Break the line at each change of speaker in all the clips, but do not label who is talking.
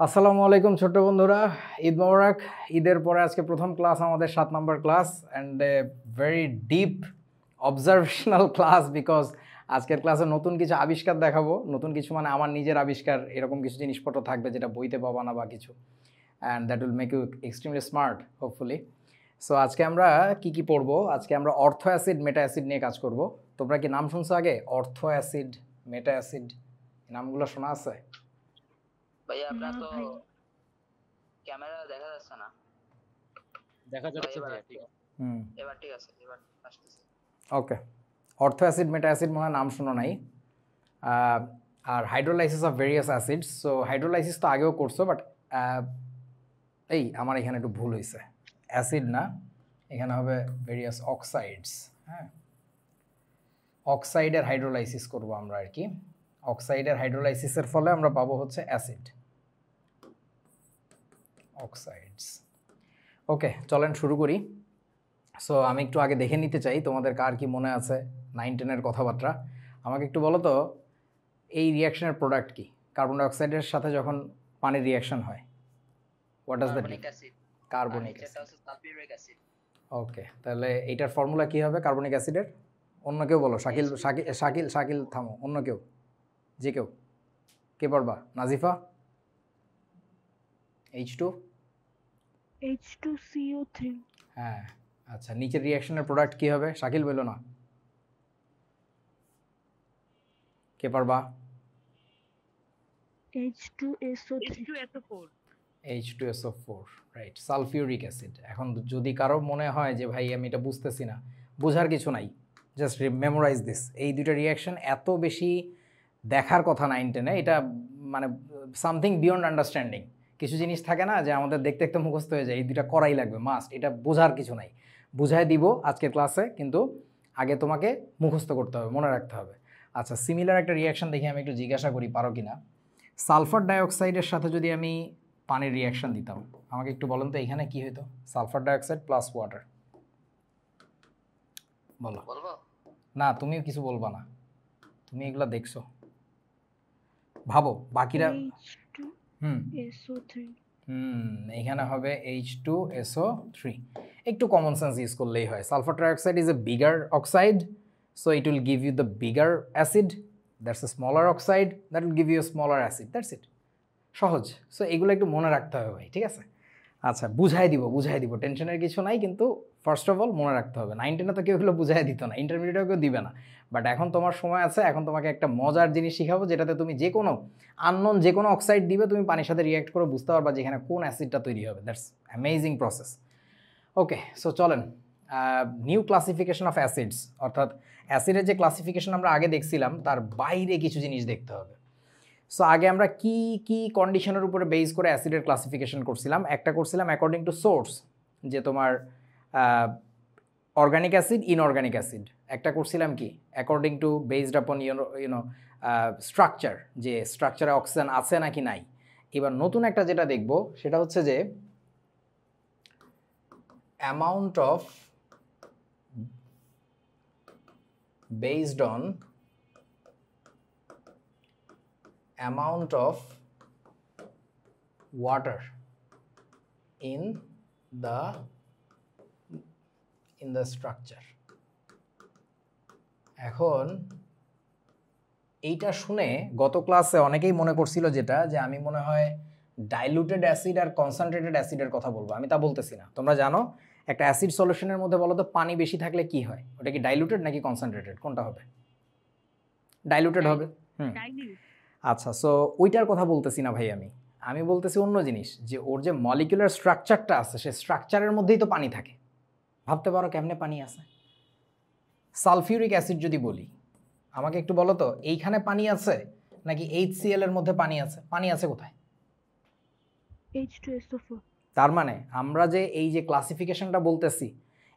আসসালামু আলাইকুম ছোট্ট বন্ধুরা, ঈদ মোবারক। ঈদের পরে আজকে প্রথম ক্লাস, আমাদের 7 নম্বর class and a very deep observational class because আজকের ক্লাসে নতুন কিছু আবিষ্কার দেখাবো। নতুন কিছু মানে আমার নিজের আবিষ্কার, এরকম কিছু জিনিসপত্র থাকবে যেটা বইতে পাবা না বা কিছু, and that will make you extremely smart hopefully. So আজকে আমরা কি কি পড়বো? আজকে আমরা অর্থো অ্যাসিড, মেটা অ্যাসিড নিয়ে কাজ করব। তোমরা কি নাম শুনছো আগে? অর্থো অ্যাসিড, মেটা অ্যাসিড, নামগুলো শোনা আছে?
ভাইয়া আপনার তো ক্যামেরা দেখা যাচ্ছে না।
দেখা যাচ্ছে ভাইয়া, ঠিক আছে।
এবার ঠিক আছে, এবার আসতেছে।
ওকে, অর্থো অ্যাসিড, মেটা অ্যাসিড মনে হয় নাম শোনো নাই। আর hydrolysis of various acids. So hydrolysis তো আগেও করছো, বাট এই আমার এখানে একটু ভুল হয়েছে, অ্যাসিড না, এখানে হবে ভেরিয়াস অক্সাইডস। হ্যাঁ, অক্সাইডের হাইড্রোলাইসিস করব আমরা আর কি। অক্সাইডের হাইড্রোলাইসিসের ফলে আমরা পাবো হচ্ছে অ্যাসিড, অক্সাইডস। ওকে, চলেন শুরু করি। সো আমি একটু আগে দেখে নিতে চাই তোমাদের কার কি মনে আছে 9-10-এর কথাবার্তা। আমাকে একটু বলো তো, এই রিয়াকশনের প্রোডাক্ট কি? কার্বন ডাইঅক্সাইডের সাথে যখন পানির রিয়াকশন হয়, what does that
carbonic acid.
Carbonic
যেটা
অ্যাসিড।
হচ্ছে সালফিউরিক অ্যাসিড।
ওকে, তাহলে এইটার ফর্মুলা কি হবে কার্বনিক অ্যাসিডের? অন্য কেউ বলো, শাকিল শাকিল শাকিল শাকিল থামো, অন্য কেউ, যে কেউ, কে পারবা? নাজিফা? H2
H2CO3
হ্যাঁ, আচ্ছা, নিচের রিয়াকশনের প্রোডাক্ট কি হবে? শাকিল বললো না, কে পারবা?
H2SO3
H2SO4, right, sulphuric acid. এখন যদি কারো মনে হয় যে ভাই আমি এটা বুঝতেছি না, বোঝার কিছু নাই, জাস্ট মেমোরাইজ দিস। এই দুইটা রিয়াকশন এত বেশি দেখার কথা 9-10-এ, এটা মানে সামথিং বিয়ন্ড আন্ডারস্ট্যান্ডিং। কিছু জিনিস থাকে না যে আমাদের দেখতে দেখতে মুখস্থ হয়ে যায়, এই দুইটা করাই লাগবে মাস্ট, এটা বোঝার কিছু নাই। বুঝাই দিব আজকের ক্লাসে, কিন্তু আগে তোমাকে মুখস্থ করতে হবে, মনে রাখতে হবে। আচ্ছা, সিমিলার একটা রিয়াকশন দেখি, আমি একটু জিজ্ঞাসা করি পারো কিনা। সালফার ডাইঅক্সাইডের সাথে যদি আমি পানির রিয়াকশন দিতাম, আমাকে একটু বলেন তো এখানে কি হতো? সালফার ডাইঅক্সাইড প্লাস ওয়াটার, বলো।
বলবো?
না, তুমিও কিছু বলবা না, তুমি এগুলো দেখছো, ভাবো বাকিরা।
H2SO3
এখানে হবে H2SO3। একটু কমন সেন্স ইউজ করলেই হয়। Sulphur dioxide is a bigger oxide, so it will give you the bigger acid, that's a smaller oxide, that will give you a smaller acid, that's it. সহজ। So এগুলো একটু মনে রাখতে হবে ভাই, ঠিক আছে? আচ্ছা, বুঝাই দিব, টেনশনের কিছু নাই, কিন্তু ফার্স্ট অফ অল মনে রাখতে হবে। 9-10-এ তো কেউ এগুলো বুঝাই দিত না, ইন্টারমিডিয়েটেও কেউ দিবে না, বাট এখন তোমার সময় আছে। এখন তোমাকে একটা মজার জিনিস শিখাবো, যেটাতে তুমি যে কোনো আননোন যে কোনো অক্সাইড দিবে, তুমি পানির সাথে রিয়াক্ট করে বুঝতে পারবা যে এখানে কোন অ্যাসিডটা তৈরি হবে। That's amazing process. Okay, so চলেন, নিউ ক্লাসিফিকেশন অফ অ্যাসিডস, অর্থাৎ অ্যাসিডের যে ক্লাসিফিকেশন আমরা আগে দেখছিলাম তার বাইরে কিছু জিনিস দেখতে হবে। সো আগে আমরা কি কি কন্ডিশনের উপরে বেস করে অ্যাসিডের ক্লাসিফিকেশন করছিলাম? একটা করছিলাম অ্যাকর্ডিং টু সোর্স, যে তোমার অর্গানিক অ্যাসিড, ইনঅর্গানিক অ্যাসিড। একটা করছিলাম কি অ্যাকর্ডিং টু বেসড আপন ইউনো স্ট্রাকচার, যে স্ট্রাকচারে অক্সিজেন আছে নাকি নাই। এবার নতুন একটা যেটা দেখব সেটা হচ্ছে যে amount of based on amount of water in the structure. এখন এইটা শুনে গত ক্লাসে অনেকেই মনে করছিল যেটা, যে আমি মনে হয় ডাইলুটেড অ্যাসিড আর কনসেন্ট্রেটেড অ্যাসিডের কথা বলবো। আমি তা বলতেছি না। তোমরা জানো একটা অ্যাসিড সলিউশনের মধ্যে বলো তো পানি বেশি থাকলে কি হয়? ওটা কি ডাইলুটেড নাকি কনসেন্ট্রেটেড? কোনটা হবে? ডাইলুটেড হবে। আচ্ছা, সো ওইটার কথা বলতেছি না ভাই, আমি বলতেছি অন্য জিনিস, যে ওর যে মলিকুলার স্ট্রাকচারটা আছে, সে স্ট্রাকচারের মধ্যেই তো পানি থাকে। ভাবতে পারো কেমনে পানি আছে? সালফিউরিক অ্যাসিড যদি বলি, আমাকে একটু বলো তো এইখানে পানি আছে নাকি HCl এর মধ্যে পানি আছে? পানি আছে কোথায়?
H2SO4
তার মানে আমরা যে এই যে ক্লাসিফিকেশনটা বলতেছি,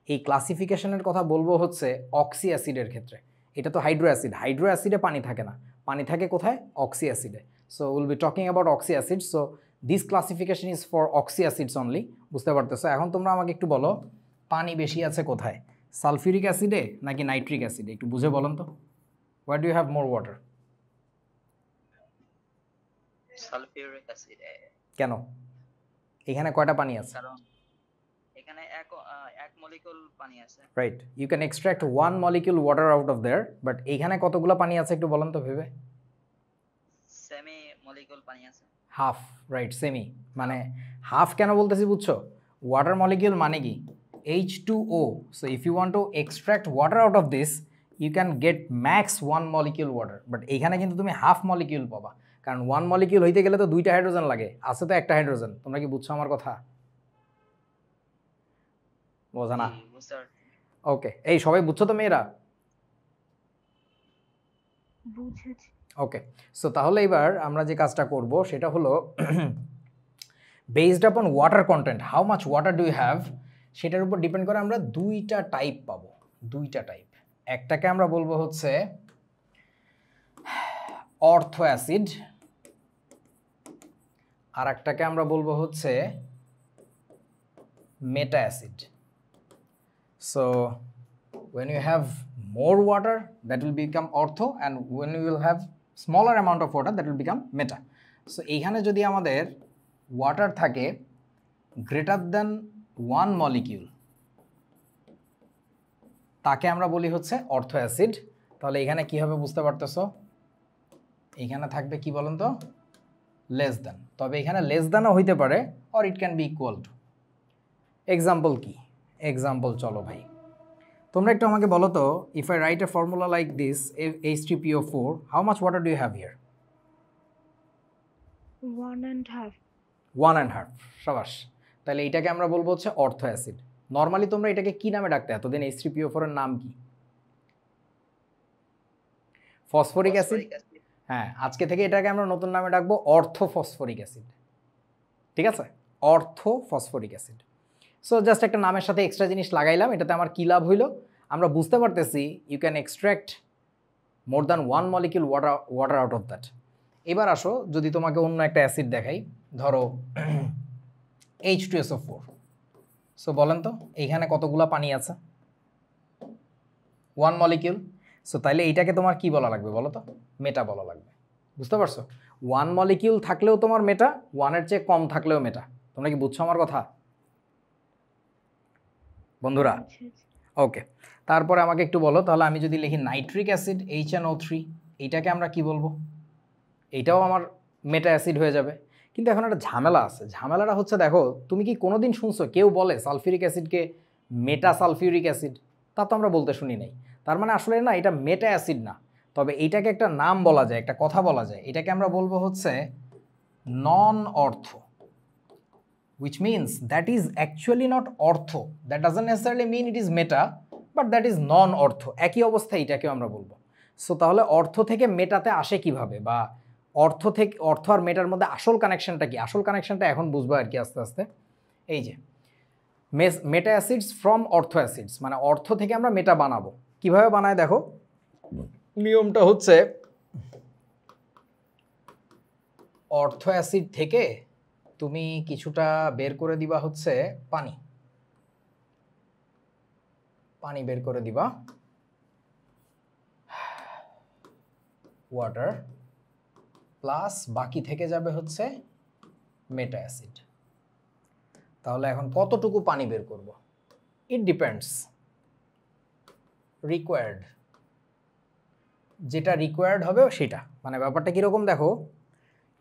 এই ক্লাসিফিকেশনের কথা বলবো হচ্ছে অক্সি অ্যাসিডের ক্ষেত্রে। এটা তো হাইড্রো অ্যাসিড, হাইড্রো অ্যাসিডে পানি থাকে না, পানি থাকে কোথায়? অক্সি অ্যাসিডে। So will be talking about oxyacid. So this classification is for oxyacids only, বুঝতে পারতেছো? এখন তোমরা আমাকে একটু বলো পানি বেশি আছে কোথায়, সালফিউরিক অ্যাসিডে নাকি নাইট্রিক অ্যাসিডে? একটু বুঝে বলেন তো, where do you have more water?
Sulphuric acid.
কেন? এখানে কয়টা পানি আছে?
কারণ এখানে এক মলিকুল পানি আছে।
Right, you can extract 1 molecule water out of there, but এখানে কতগুলো পানি আছে একটু বলেন তো ভেবে।
সেমি মলিকুল পানি আছে।
Half, right, semi. মানে হাফ কেন বলতেছি বুঝছো? ওয়াটার মলিকিউল মানে কি? H2O. So if you want to extract water out of this, you can get max 1 molecule water. But এখানে কিন্তু তুমি হাফ মলিকিউল পাবা, কারণ 1 মলিকিউল হইতে গেলে তো 2টা হাইড্রোজেন লাগে, আছে তো একটা হাইড্রোজেন। তোমরা কি বুঝছো আমার কথা? বোঝা না? ওকে, এই সবাই বুঝছো তো মেয়েরা?
বুঝেছি।
ওকে, সো তাহলে এবার আমরা যে কাজটা করব সেটা হলো based upon water content, how much water do you have, সেটার উপর ডিপেন্ড করে আমরা দুইটা টাইপ পাবো, দুইটা টাইপ। একটাকে আমরা বলবো হচ্ছে অর্থো অ্যাসিড, আর একটাকে আমরা বলবো হচ্ছে meta acid. So when you have more water that will become ortho, and when you will have smaller amount of water that will become meta. So এইখানে যদি আমাদের ওয়াটার থাকে গ্রেটার দ্যান 1 মলিকিউল, তাকে আমরা বলি হচ্ছে অর্থো অ্যাসিড। তাহলে এখানে কি হবে বুঝতে পারতেছো? এখানে থাকবে কি বলেন তো, লেস দ্যান। তবে এখানে লেস দ্যানও হইতে পারে, or it can be equal to. Example কি? এক্সাম্পল চলো ভাই, তোমরা একটু আমাকে বলো তো, if I write a formula like this, H3PO4, how much water do you have here?
1.5.
1.5, সাবাস। তাহলে এটাকে আমরা বলবো হচ্ছে অর্থো অ্যাসিড। নর্মালি তোমরা এটাকে কি নামে ডাকতে এতদিন? H3PO4 এর নাম কি? Phosphoric acid. হ্যাঁ, আজকে থেকে এটাকে আমরা নতুন নামে ডাকবো অর্থো ফসফরিক অ্যাসিড। ঠিক আছে, অর্থো ফসফরিক অ্যাসিড। সো জাস্ট একটা নামের সাথে এক্সট্রা জিনিস লাগাইলাম, এটাতে আমার কী লাভ হইলো আমরা বুঝতে পারতেছি। You can extract more than 1 molecule water out of that. এবার আসো, যদি তোমাকে অন্য একটা অ্যাসিড দেখাই, ধরো H2SO4। সো বলেন তো এইখানে কতগুলো পানি আছে? 1 মলিকিউল। সো তাইলে এইটাকে তোমার কি বলা লাগবে বলো তো? মেটা বলা লাগবে। বুঝতে পারছো? 1 মলিকিউল থাকলেও তোমার মেটা, 1-এর চেয়ে কম থাকলেও মেটা। তোমরা কি বুঝছো আমার কথা বন্ধুরা? ওকে, তারপরে আমাকে একটু বলো তাহলে, আমি যদি লিখি নাইট্রিক অ্যাসিড HNO3, এইটাকে আমরা কি বলবো? এইটাও আমার মেটা অ্যাসিড হয়ে যাবে। কিন্তু এখন একটা ঝামেলা আছে। ঝামেলাটা হচ্ছে, দেখো তুমি কি কোনোদিন শুনছো কেউ বলে সালফিউরিক অ্যাসিডকে মেটা সালফিউরিক অ্যাসিড? তা তো আমরা বলতে শুনি নাই। তার মানে আসলে না, এটা মেটা অ্যাসিড না, তবে এইটাকে একটা নাম বলা যায়, একটা কথা বলা যায়। এটাকে আমরা বলবো হচ্ছে নন অর্থো, which means that is actually not ortho. That doesn't necessarily mean it is meta, but that is non-ortho. একই অবস্থায় এটাকেও আমরা বলবো। সো তাহলে অর্থ থেকে মেটাতে আসে কিভাবে, বা অর্থ থেকে অর্থ আর মেটার মধ্যে আসল কানেকশনটা কি? আসল কানেকশনটা এখন বুঝবো আর কি আস্তে আস্তে। এই যে মেটা অ্যাসিডস ফ্রম অর্থো অ্যাসিডস, মানে অর্থ থেকে আমরা মেটা বানাবো। কিভাবে বানায় দেখো, নিয়মটা হচ্ছে অর্থো অ্যাসিড থেকে তুমি কিছুটা বের করে দিবা হচ্ছে পানি, পানি বের করে দিবা, ওয়াটার, প্লাস বাকি থেকে যাবে হচ্ছে মেটা অ্যাসিড। তাহলে এখন কতটুকু পানি বের করব? ইট ডিপেন্ডস, রিকোয়ার্ড, যেটা রিকোয়ার্ড হবে সেটা। মানে ব্যাপারটা কীরকম দেখো,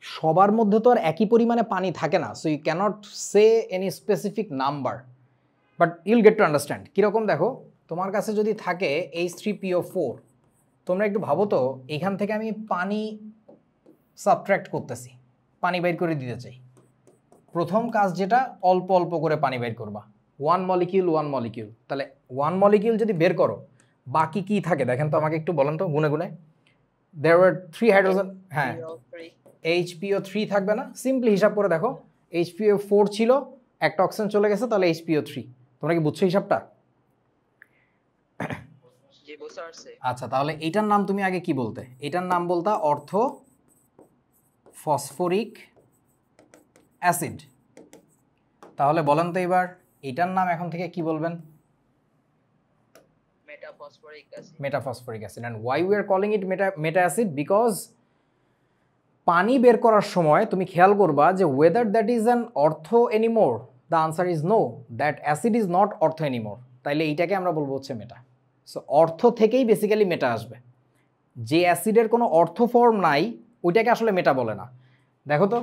সবার মধ্যে তো আর একই পরিমাণে পানি থাকে না। So you can't say any specific number, but you'll get to understand. কীরকম দেখো, তোমার কাছে যদি থাকে H3PO4, তোমরা একটু ভাবো তো, এখান থেকে আমি পানি সাবট্র্যাক্ট করতেছি, পানি বের করে দিতে চাই। প্রথম কাজ যেটা, অল্প অল্প করে পানি বের করবা, 1 মলিকিউল 1 মলিকিউল। তাহলে 1 মলিকিউল যদি বের করো, বাকি কি থাকে দেখেন তো, আমাকে একটু বলেন তো গুনে গুনে। দেয়ার ওয়ার 3 হাইড্রোজেন, হ্যাঁ HPO3 থাকবে না? সিম্পলি হিসাব করে দেখো, HPO4 ছিল, একটা অক্সিজেন চলে গেছে, তাহলে HPO3। তোমরা কি বুঝছো হিসাবটা? আচ্ছা, তাহলে এইটার নাম তুমি আগে কি বলতে? এটার নাম বলতা অর্থো ফসফরিক অ্যাসিড। তাহলে বলেন তো এবার এটার নাম এখন থেকে কি বলবেন?
Metaphosphoric acid.
Metaphosphoric acid. And why we are calling it meta acid? Because পানি বের করার সময় তুমি খেয়াল করবা যে whether that is an ortho anymore, the answer is no, that acid is not ortho anymore. তাইলে এইটাকে আমরা বলবো হচ্ছে মেটা। সো অর্থ থেকেই বেসিক্যালি মেটা আসবে। যে অ্যাসিডের কোনো অর্থ ফর্ম নাই ওইটাকে আসলে মেটা বলে না। দেখো তো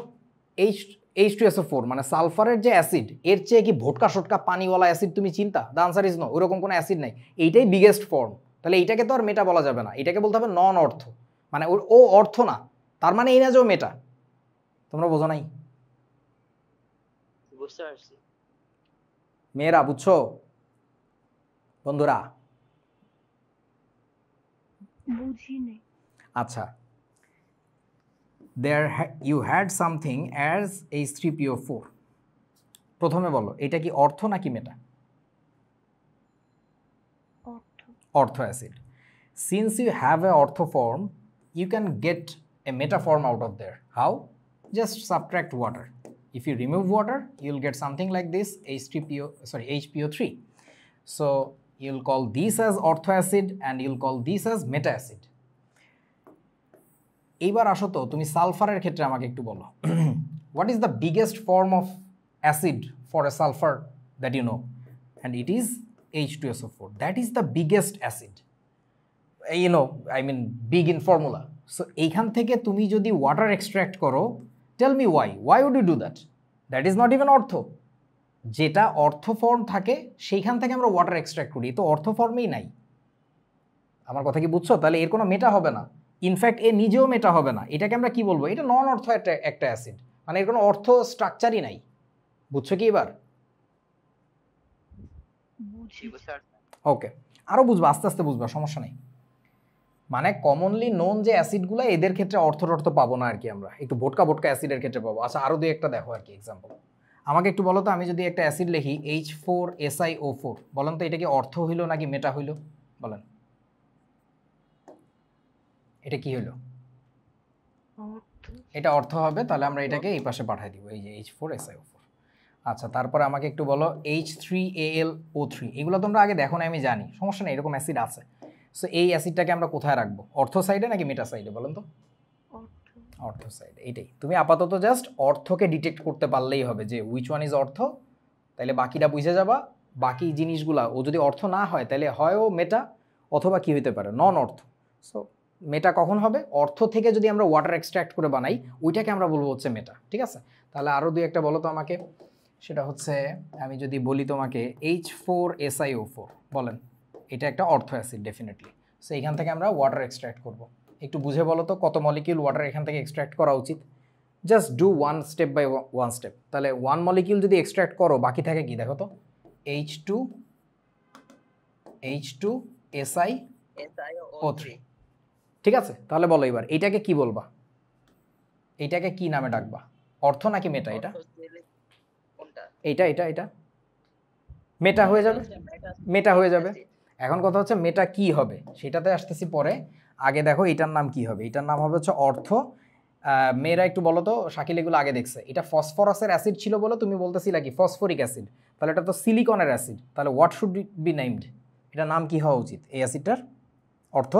H2SO4 মানে সালফারের যে অ্যাসিড, এর চেয়ে কি ভোটকা সোটকা পানিওয়ালা অ্যাসিড তুমি চিন্তা? দ্য আনসার ইজ নো, ওরকম কোনো অ্যাসিড নাই, এইটাই বিগেস্ট ফর্ম। তাহলে এইটাকে তো আর মেটা বলা যাবে না, এটাকে বলতে হবে নন অর্থ, মানে ও অর্থ না, তার মানে এই না যে ও মেটা। তোমরা বোঝো নাই?
বুঝতে পারছি।
মেয়েরা বুঝছো? বন্ধুরা
বুঝিনি।
আচ্ছা, you had something as H3PO4, প্রথমে বলো এটা কি অর্থ নাকি মেটা?
অর্থ।
অর্থ acid. Since you have a ortho form, you can get a meta form out of there. How? Just subtract water. If you remove water, you'll get something like this, HPO3. So you'll call this as ortho acid and you'll call this as meta acid. এইবার আসো তো তুমি সালফারের ক্ষেত্রে আমাকে একটু বলো, what is the biggest form of acid for a sulfur that you know? And it is H2SO4. That is the biggest acid. You know, I mean big in formula. So এইখান থেকে তুমি যদি ওয়াটার এক্সট্র্যাক্ট করো, tell me why would you do that? That is not even অর্থ। যেটা অর্থ form থাকে সেইখান থেকে আমরা ওয়াটার এক্সট্র্যাক্ট করি, তো অর্থ ফর্মেই নাই। আমার কথা কি বুঝছো? তাহলে এর কোনো মেটা হবে না, ইনফ্যাক্ট এ নিজেও মেটা হবে না। এটাকে আমরা কি বলবো? এটা নন অর্থ একটা অ্যাসিড, মানে এর কোনো অর্থ স্ট্রাকচারই নাই। বুঝছো কি এবার? ওকে, আরও বুঝবা, আস্তে আস্তে বুঝবা, সমস্যা নেই। মানে কমনলি নোন যে অ্যাসিডগুলো এদের ক্ষেত্রে অর্থ পাবো না আর কি, আমরা একটু ভোটকা অ্যাসিডের ক্ষেত্রে পাবো। আচ্ছা, আরও দুই একটা দেখো আর কি এক্সাম্পল। আমাকে একটু বলো তো, আমি যদি একটা অ্যাসিড লিখি H4SiO4, বলেন তো এটা কি অর্থ হইল নাকি মেটা হইল? বলেন এটা কি হলো? এটা অর্থ হবে, তাহলে আমরা এটাকে এই পাশে পাঠিয়ে দিব, এই যে H4SiO4। আচ্ছা, তারপরে আমাকে একটু বলো H3AlO3, এগুলো তোমরা আগে দেখো না, আমি জানি, সমস্যা নেই, এরকম অ্যাসিড আছে। সো এই অ্যাসিডটাকে আমরা কোথায় রাখবো? অর্থ সাইডে নাকি মেটা সাইডে বলেন তো? অর্থ সাইডে। এইটাই, তুমি আপাতত জাস্ট অর্থকে ডিটেক্ট করতে পারলেই হবে যে উইচ ওয়ান ইজ অর্থ, তাইলে বাকিটা বুঝে যাবা। বাকি জিনিসগুলা ও যদি অর্থ না হয় তাহলে হয় ও মেটা, অথবা কি হইতে পারে নন অর্থ। সো মেটা কখন হবে? অর্থ থেকে যদি আমরা ওয়াটার এক্সট্র্যাক্ট করে বানাই ওইটাকে আমরা বলবো হচ্ছে মেটা। ঠিক আছে, তাহলে আরও দুই একটা বলো তো আমাকে। সেটা হচ্ছে আমি যদি বলি তোমাকে H4SiO4, বলেন এটা একটা অর্থ অ্যাসিড ডেফিনেটলি। সো এখান থেকে আমরা ওয়াটার এক্সট্র্যাক্ট করব। একটু বুঝে বলো তো কত মলিকিউল ওয়াটার এখান থেকে এক্সট্র্যাক্ট করা উচিত? Just do one step by one step. তাহলে 1 মলিকিউল যদি এক্সট্র্যাক্ট করো, বাকি থাকে কি দেখো তো, H2SiO3। ঠিক আছে, তাহলে বলো এবার এইটাকে কি বলবা? এইটাকে কি নামে ডাকবা? অর্থ নাকি মেটা? এটা এইটা এটা এটা মেটা হয়ে যাবে, মেটা হয়ে যাবে। এখন কথা হচ্ছে মেটা কি হবে সেটাতে আসতেছি পরে। আগে দেখো এটার নাম কি হবে। এটার নাম হবে হচ্ছে অর্থ। মেয়েরা একটু বলো তো, শাকিল এগুলো আগে দেখছে, এটা ফসফরাসের অ্যাসিড ছিল বলে তুমি বলতেছিলা কি ফসফরিক অ্যাসিড, তাহলে এটা তো সিলিকনের অ্যাসিড, তাহলে হোয়াট শুড বি নেমড? এটার নাম কি হওয়া উচিত এই অ্যাসিডটার? অর্থ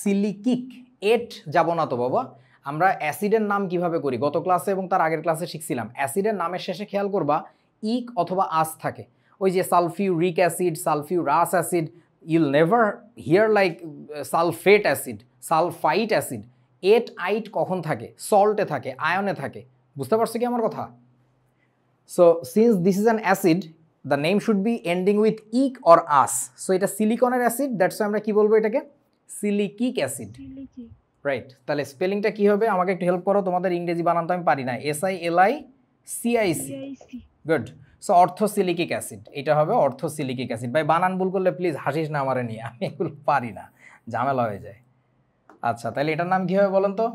সিলিকিক। এট যাব না তো বাবা, আমরা অ্যাসিডের নাম কিভাবে করি গত ক্লাসে এবং তার আগের ক্লাসে শিখছিলাম। অ্যাসিডের নামের শেষে খেয়াল করবা ইক অথবা আস থাকে। ওই যে sulphuric acid, sulphurous acid, you'll never hear like sulphate acid, sulphite acid. Ate ite কখন থাকে? সল্টে থাকে, আয়নে থাকে। বুঝতে পারছো কি আমার কথা? So since this is an acid, the name should be ending with ইক অর আস। সো এটা সিলিকনের অ্যাসিড, দ্যাটস আমরা কি বলবো এটাকে? সিলিকিক অ্যাসিড, রাইট। তাহলে স্পেলিংটা কি হবে? আমাকে একটু হেল্প করো, তোমাদের ইংরেজি বানান তো আমি পারি না। SILICIC, good. সো অর্থোসিলিকিক অ্যাসিড, এটা হবে অর্থোসিলিকিক অ্যাসিড। ভাই বানান ভুল করলে প্লিজ হাসিস না আমারে নিয়ে, আমি এগুলো পারি না, ঝামেলা হয়ে যায়। আচ্ছা, তাহলে এটার নাম কি হবে বলেন তো?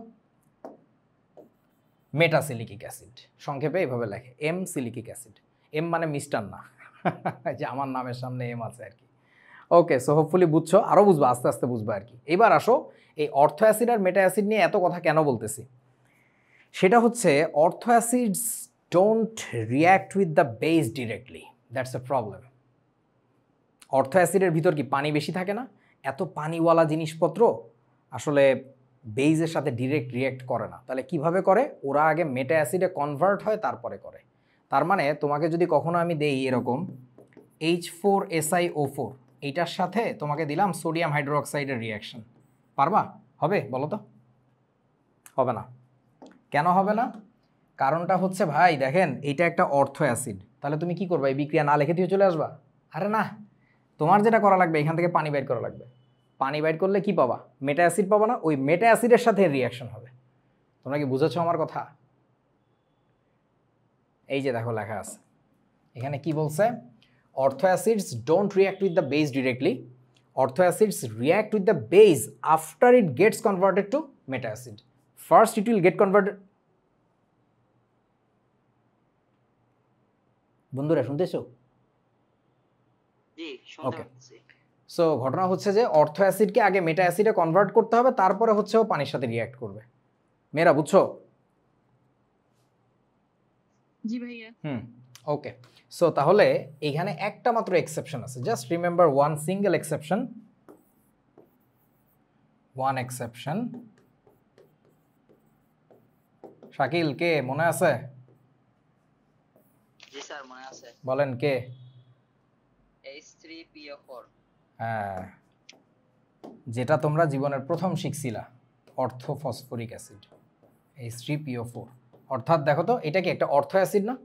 মেটাসিলিকিক অ্যাসিড, সংক্ষেপে এইভাবে লেখে এম সিলিকিক অ্যাসিড। এম মানে মিস্টার না, যে আমার নামের সামনে এম আছে আর কি। ওকে, সো হোপফুলি বুঝছো, আরও বুঝবো, আস্তে আস্তে বুঝবো আর কি। এবার আসো এই অর্থো অ্যাসিড আর মেটা অ্যাসিড নিয়ে এত কথা কেন বলতেছি। সেটা হচ্ছে অর্থো acids don't react with the base directly, that's a problem. অর্থো অ্যাসিডের ভিতর কি পানি বেশি থাকে না? এত পানিওয়ালা জিনিসপত্র আসলে বেইজের সাথে ডিরেক্ট রিঅ্যাক্ট করে না। তাহলে কিভাবে করে? ওরা আগে মেটা অ্যাসিডে কনভার্ট হয় তারপরে করে। তার মানে তোমাকে যদি কখনো আমি দেই এরকম H4SiO4, এইটার সাথে তোমাকে দিলাম সোডিয়াম হাইড্রোক্সাইডের রিঅ্যাকশন, পারবা? হবে বলো তো? হবে না। কেন হবে না? কারণটা হচ্ছে ভাই দেখেন এইটা একটা অর্থো অ্যাসিড, তাহলে তুমি কি করবা? এই বিক্রিয়া না লিখে দিয়ে চলে আসবা? আরে না, তোমার যেটা করা লাগবে এখান থেকে পানি বাইর করা লাগবে। পানি বাইর করলে কি পাবা? মেটা অ্যাসিড পাবা না? ওই মেটা অ্যাসিডের সাথে রিঅ্যাকশন হবে। তোমরা কি বুঝেছো আমার কথা? এই যে দেখো লেখা আছে এখানে কি বলছে, ortho acids don't react with the base directly. Ortho acids react with the base after it gets converted to meta acid. First it will get converted. বন্ধুরা শুনতেছো?
জি শুনতে পাচ্ছি।
সো ঘটনা হচ্ছে যে অর্থো অ্যাসিডকে আগে মেটা অ্যাসিডে কনভার্ট করতে হবে, তারপরে হচ্ছে ও পানির সাথে রিঅ্যাক্ট করবে। মেয়েরা বুঝছো?
জি ভাইয়া।
ওকে। সো তাহলে এখানে একটা মাত্র এক্সেপশন আছে, just remember one single exception, one exception. Shakil কে মনে আছে?
জি স্যার মনে আছে।
বলেন কে?
H3PO4।
হ্যাঁ, যেটা তোমরা জীবনের প্রথম শিখছিলা, অর্থো ফসফরিক অ্যাসিড H3PO4। অর্থাৎ দেখো তো এটা কি একটা অর্থো অ্যাসিড না?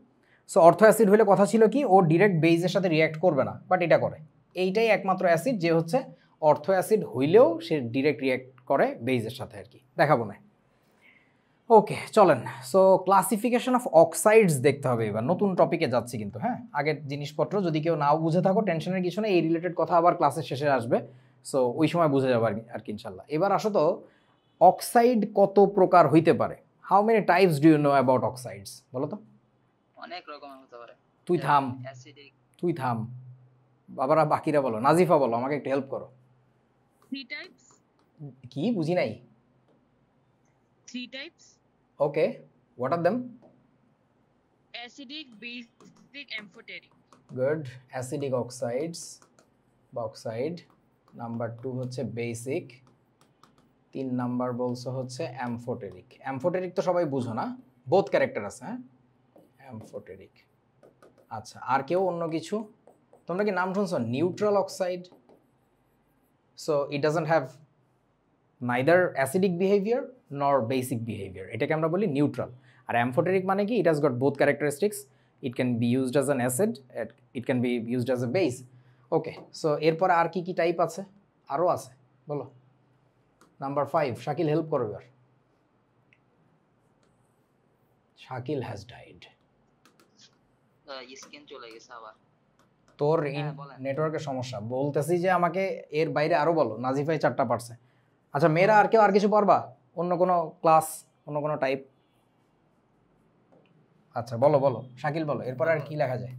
সো অর্থো অ্যাসিড হলে কথা ছিল কি ও ডিরেক্ট বেইজের সাথে রিঅ্যাক্ট করবে না, বাট এটা করে। এইটাই একমাত্র অ্যাসিড যে হচ্ছে অর্থো অ্যাসিড হইলেও সে ডিরেক্ট রিঅ্যাক্ট করে বেইজের সাথে আর কি, দেখাবো না। ওকে চলেন, সো ক্লাসিফিকেশন অফ অক্সাইডস দেখতে হবে এবার। নতুন টপিকে যাচ্ছি কিন্তু, হ্যাঁ আগের জিনিসপত্র যদি কেউ নাও বুঝে থাকো টেনশনের কিছু নেই, এই রিলেটেড কথা আবার ক্লাসের শেষে আসবে, সো ওই সময় বুঝে যাবে আর কি ইনশাল্লাহ। এবার আসো তো, অক্সাইড কত প্রকার হইতে পারে? How many types do you know about oxides? বলো তো।
অনেক রকমের হতে পারে।
তুই থাম,
অ্যাসিডিক।
তুই থাম, বাবারা বাকিরা বলো, নাজিফা বলো, আমাকে একটু হেল্প করো।
3 টাইপস।
কি বুঝি নাই?
3 types.
Okay, what are them?
Acidic, basic, amphoteric.
Good, acidic oxides বা অক্সাইড। নাম্বার 2 হচ্ছে বেসিক, 3 নাম্বার বলছো হচ্ছে অ্যামফোটেরিক। অ্যামফোটেরিক তো সবাই বুঝো না, বোথ ক্যারেক্টার আছে, হ্যাঁ অ্যামফোটেরিক। আচ্ছা আর কেউ অন্য কিছু? তোমরা কি নাম শুনছো neutral oxide? So it doesn't have neither acidic behaviour নর বেসিক বিহেভিয়ার, এটাকে আমরা বলি নিউট্রাল। আর অ্যামফোটেরিক মানে কি, it has got both characteristics, it can be used as an acid, it can be used as a base. Okay, so এরপরে আর কি কি type আছে? আরও আছে, বলো। নাম্বার 5, শাকিল হেল্প করো এবার। Shakil has died.
স্কিন চলে গেছে আবার।
তোর
বলেন।
নেটওয়ার্কের সমস্যা, বলতেছি যে আমাকে এর বাইরে আরও বলো। নাজিফাই 4টা পারছে। আচ্ছা মেয়েরা আর কেউ আর কিছু পারবা? অন্য কোনো ক্লাস, অন্য কোনো টাইপ? আচ্ছা বলো বলো, শাকিল বলো, এরপর আর কি লেখা যায়?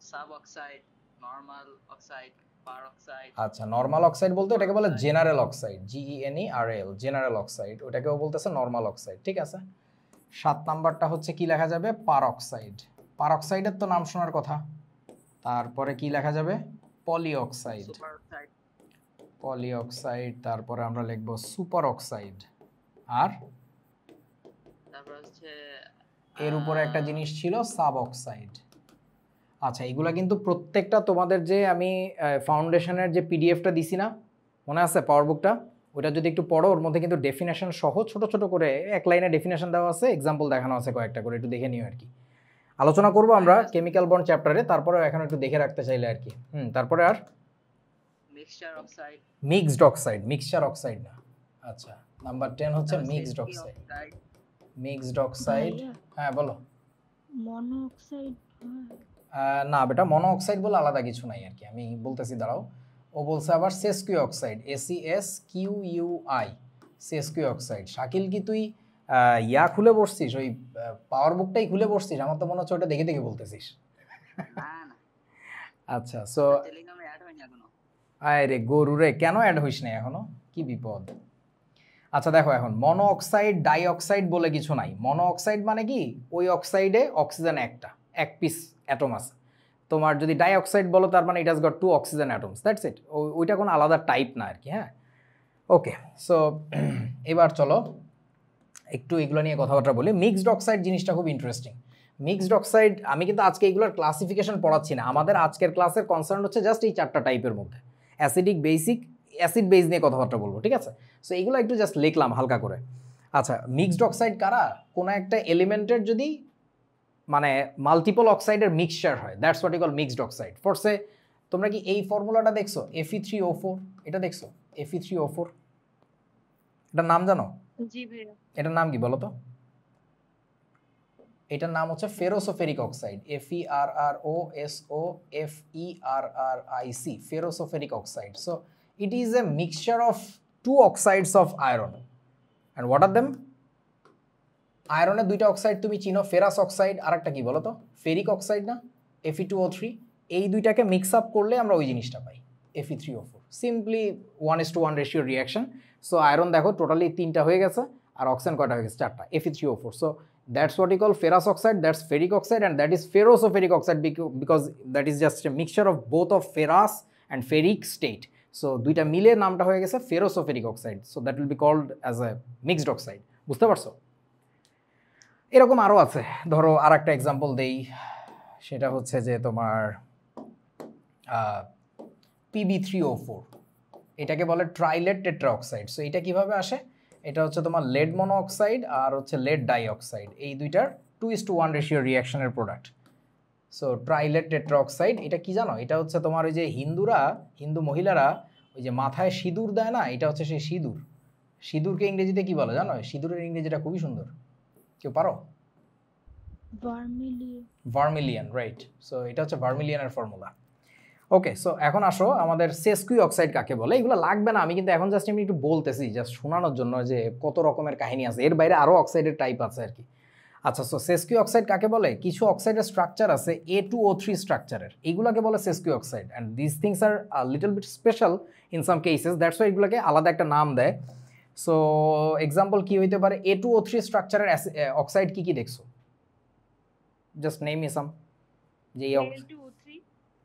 Sub oxide, normal oxide, per oxide.
আচ্ছা নরমাল অক্সাইড বলতে এটাকে বলে general oxide, GENERAL, general oxide, ওটাকেও বলতেছে নরমাল অক্সাইড, ঠিক আছে। 7 নাম্বারটা হচ্ছে কি লেখা যাবে? পার অক্সাইড। পার অক্সাইডের তো নাম শোনার কথা। তারপরে কি লেখা যাবে? পলি অক্সাইড,
সুপার অক্সাইড।
পলি অক্সাইড। তারপরে আমরা লিখব সুপার অক্সাইড। আর
তারপর হচ্ছে
এর উপরে একটা জিনিস ছিল সাব অক্সাইড। আচ্ছা এগুলা কিন্তু প্রত্যেকটা তোমাদের যে আমি ফাউন্ডেশনের যে পিডিএফটা দিছি না, মনে আছে পাওয়ার বুকটা, ওটা যদি একটু পড়ো, ওর মধ্যে কিন্তু ডেফিনেশন সহ ছোট ছোট করে এক লাইনে ডেফিনেশন দেওয়া আছে, এক্সাম্পল দেখানো আছে কয়েকটা করে, একটু দেখে নিও আর কি। আলোচনা করবো আমরা কেমিক্যাল বন্ড চ্যাপ্টারে, তারপরে এখন একটু দেখে রাখতে চাইলে আর কি। তারপরে আর
mixture oxide.
Mixed oxide, mixture oxide না। আচ্ছা নাম্বার 10 হচ্ছে মিক্সড অক্সাইড। মিক্সড অক্সাইড, হ্যাঁ বলো।
মনো অক্সাইড।
না বেটা, মনো অক্সাইড বলে আলাদা কিছু নাই আর কি, আমি বলতেছি দাঁড়াও। ও বলছে আবার সেসকিউ অক্সাইড, SESQUI, সেসকিউ অক্সাইড। শাকিল কি তুই ইয়া খুলে বসছিস, ওই পাওয়ার বুকটাই খুলে বসছিস? আমার তো মনে হচ্ছে ওটা দেখে দেখে বলতেছিস। আচ্ছা সো
টেলিগ্রামে অ্যাড হয়নি এখনো।
আরে গরু রে, কেন অ্যাড হইস না এখনো? কি বিপদ। আচ্ছা দেখো, এখন মনো অক্সাইড ডাই অক্সাইড বলে কিছু নাই। মনো অক্সাইড মানে কি, ওই অক্সাইডে অক্সিজেন এক পিস অ্যাটম আছে। তোমার যদি ডাই অক্সাইড বলো তার মানে it has got 2 oxygen atoms, that's it. ওইটা কোনো আলাদা টাইপ না আর কি, হ্যাঁ। ওকে, সো এবার চলো একটু এগুলো নিয়ে কথাবার্তা বলি। মিক্সড অক্সাইড জিনিসটা খুব ইন্টারেস্টিং। মিক্সড অক্সাইড আমি কিন্তু আজকে এগুলোর ক্লাসিফিকেশন পড়াচ্ছি না, আমাদের আজকের ক্লাসের কনসার্ন হচ্ছে জাস্ট এই 4টা টাইপের মধ্যে অ্যাসিডিক, বেসিক, অ্যাসিড বেস নিয়ে কথাবার্তা বলবো, ঠিক আছে? সো এগুলো একটু জাস্ট লিখলাম হালকা করে। আচ্ছা, মিক্সড অক্সাইড কারা? কোনো একটা এলিমেন্টের যদি মানে মাল্টিপল অক্সাইডের মিক্সচার হয়, that's what you call mixed oxide. ফরসে তোমরা কি এই ফর্মুলাটা দেখছো Fe3O4? এটা দেখছো Fe3O4? এটার নাম জানো?
জি ভাইয়া।
এটার নাম কি বলো তো? এটার নাম হচ্ছে ferrosoferric oxide, FeRrOSOFERRIC, ferrosoferric oxide. So it is a mixture of two oxides of iron. And what are them? আয়রনের দুইটা অক্সাইড তুমি চিনো, ফেরাস অক্সাইড আর একটা কি বলো তো? ফেরিক অক্সাইড না, Fe2O3। এই দুইটাকে মিক্স আপ করলে আমরা ওই জিনিসটা পাই, Fe3O4। Simply 1:1 ratio reaction. So iron দেখো টোটালি 3টা হয়ে গেছে, আর অক্সিজেন কয়টা হয়ে গেছে? 4টা, Fe3O4। So that's what you call ferrous oxide, that's ferric oxide, and that is ferrosoferric oxide because that is just a mixture of both of ferrous and ferric state. So দুইটা মিলে নামটা হয়ে গেছে ferrosoferric oxide. So that will be called as a mixed oxide. বুঝতে পারছো? এরকম আরও আছে, ধরো আর একটা এক্সাম্পল দেই, সেটা হচ্ছে যে তোমার Pb3O4, এটাকে বলে ট্রাইলেট টেট্রা অক্সাইড। সো এটা কিভাবে আসে? এটা হচ্ছে তোমার লেড মনো অক্সাইড আর হচ্ছে লেড ডাই অক্সাইড, এই দুইটার 2:1 রেশিও রিয়াকশনের product. So trilead tetra oxide, এটা কি জানো? এটা হচ্ছে তোমার ওই যে হিন্দু মহিলারা ওই যে মাথায় সিঁদুর দেয় না, এটা হচ্ছে সেই সিঁদুর। সিঁদুরকে ইংরেজিতে কি বলে জানো? সিঁদুরের ইংরেজিটা খুবই সুন্দর, কেউ পারো? Vermilion, right. সো এটা হচ্ছে ভার্মিলিয়নের ফর্মুলা। ওকে, সো এখন আসো আমাদের সেসকিউ অক্সাইড কাকে বলে। এগুলো লাগবে না, আমি কিন্তু এখন জাস্ট এমনি একটু বলতেছি, জাস্ট শোনানোর জন্য যে কত রকমের কাহিনী আছে, এর বাইরে আরও অক্সাইডের টাইপ আছে আর কি। আচ্ছা, সো সেসকিউ অক্সাইড কাকে বলে? কিছু অক্সাইডের স্ট্রাকচার আছে A2O3 স্ট্রাকচারের, এইগুলোকে বলে sesqui oxide, and this things are little bit special in some cases, that's why এগুলোকে আলাদা একটা নাম দেয়। সো এক্সাম্পল কি হইতে পারে? A2O3 স্ট্রাকচারের অক্সাইড কি কি দেখছো? Just name me some. যে
Al2O3,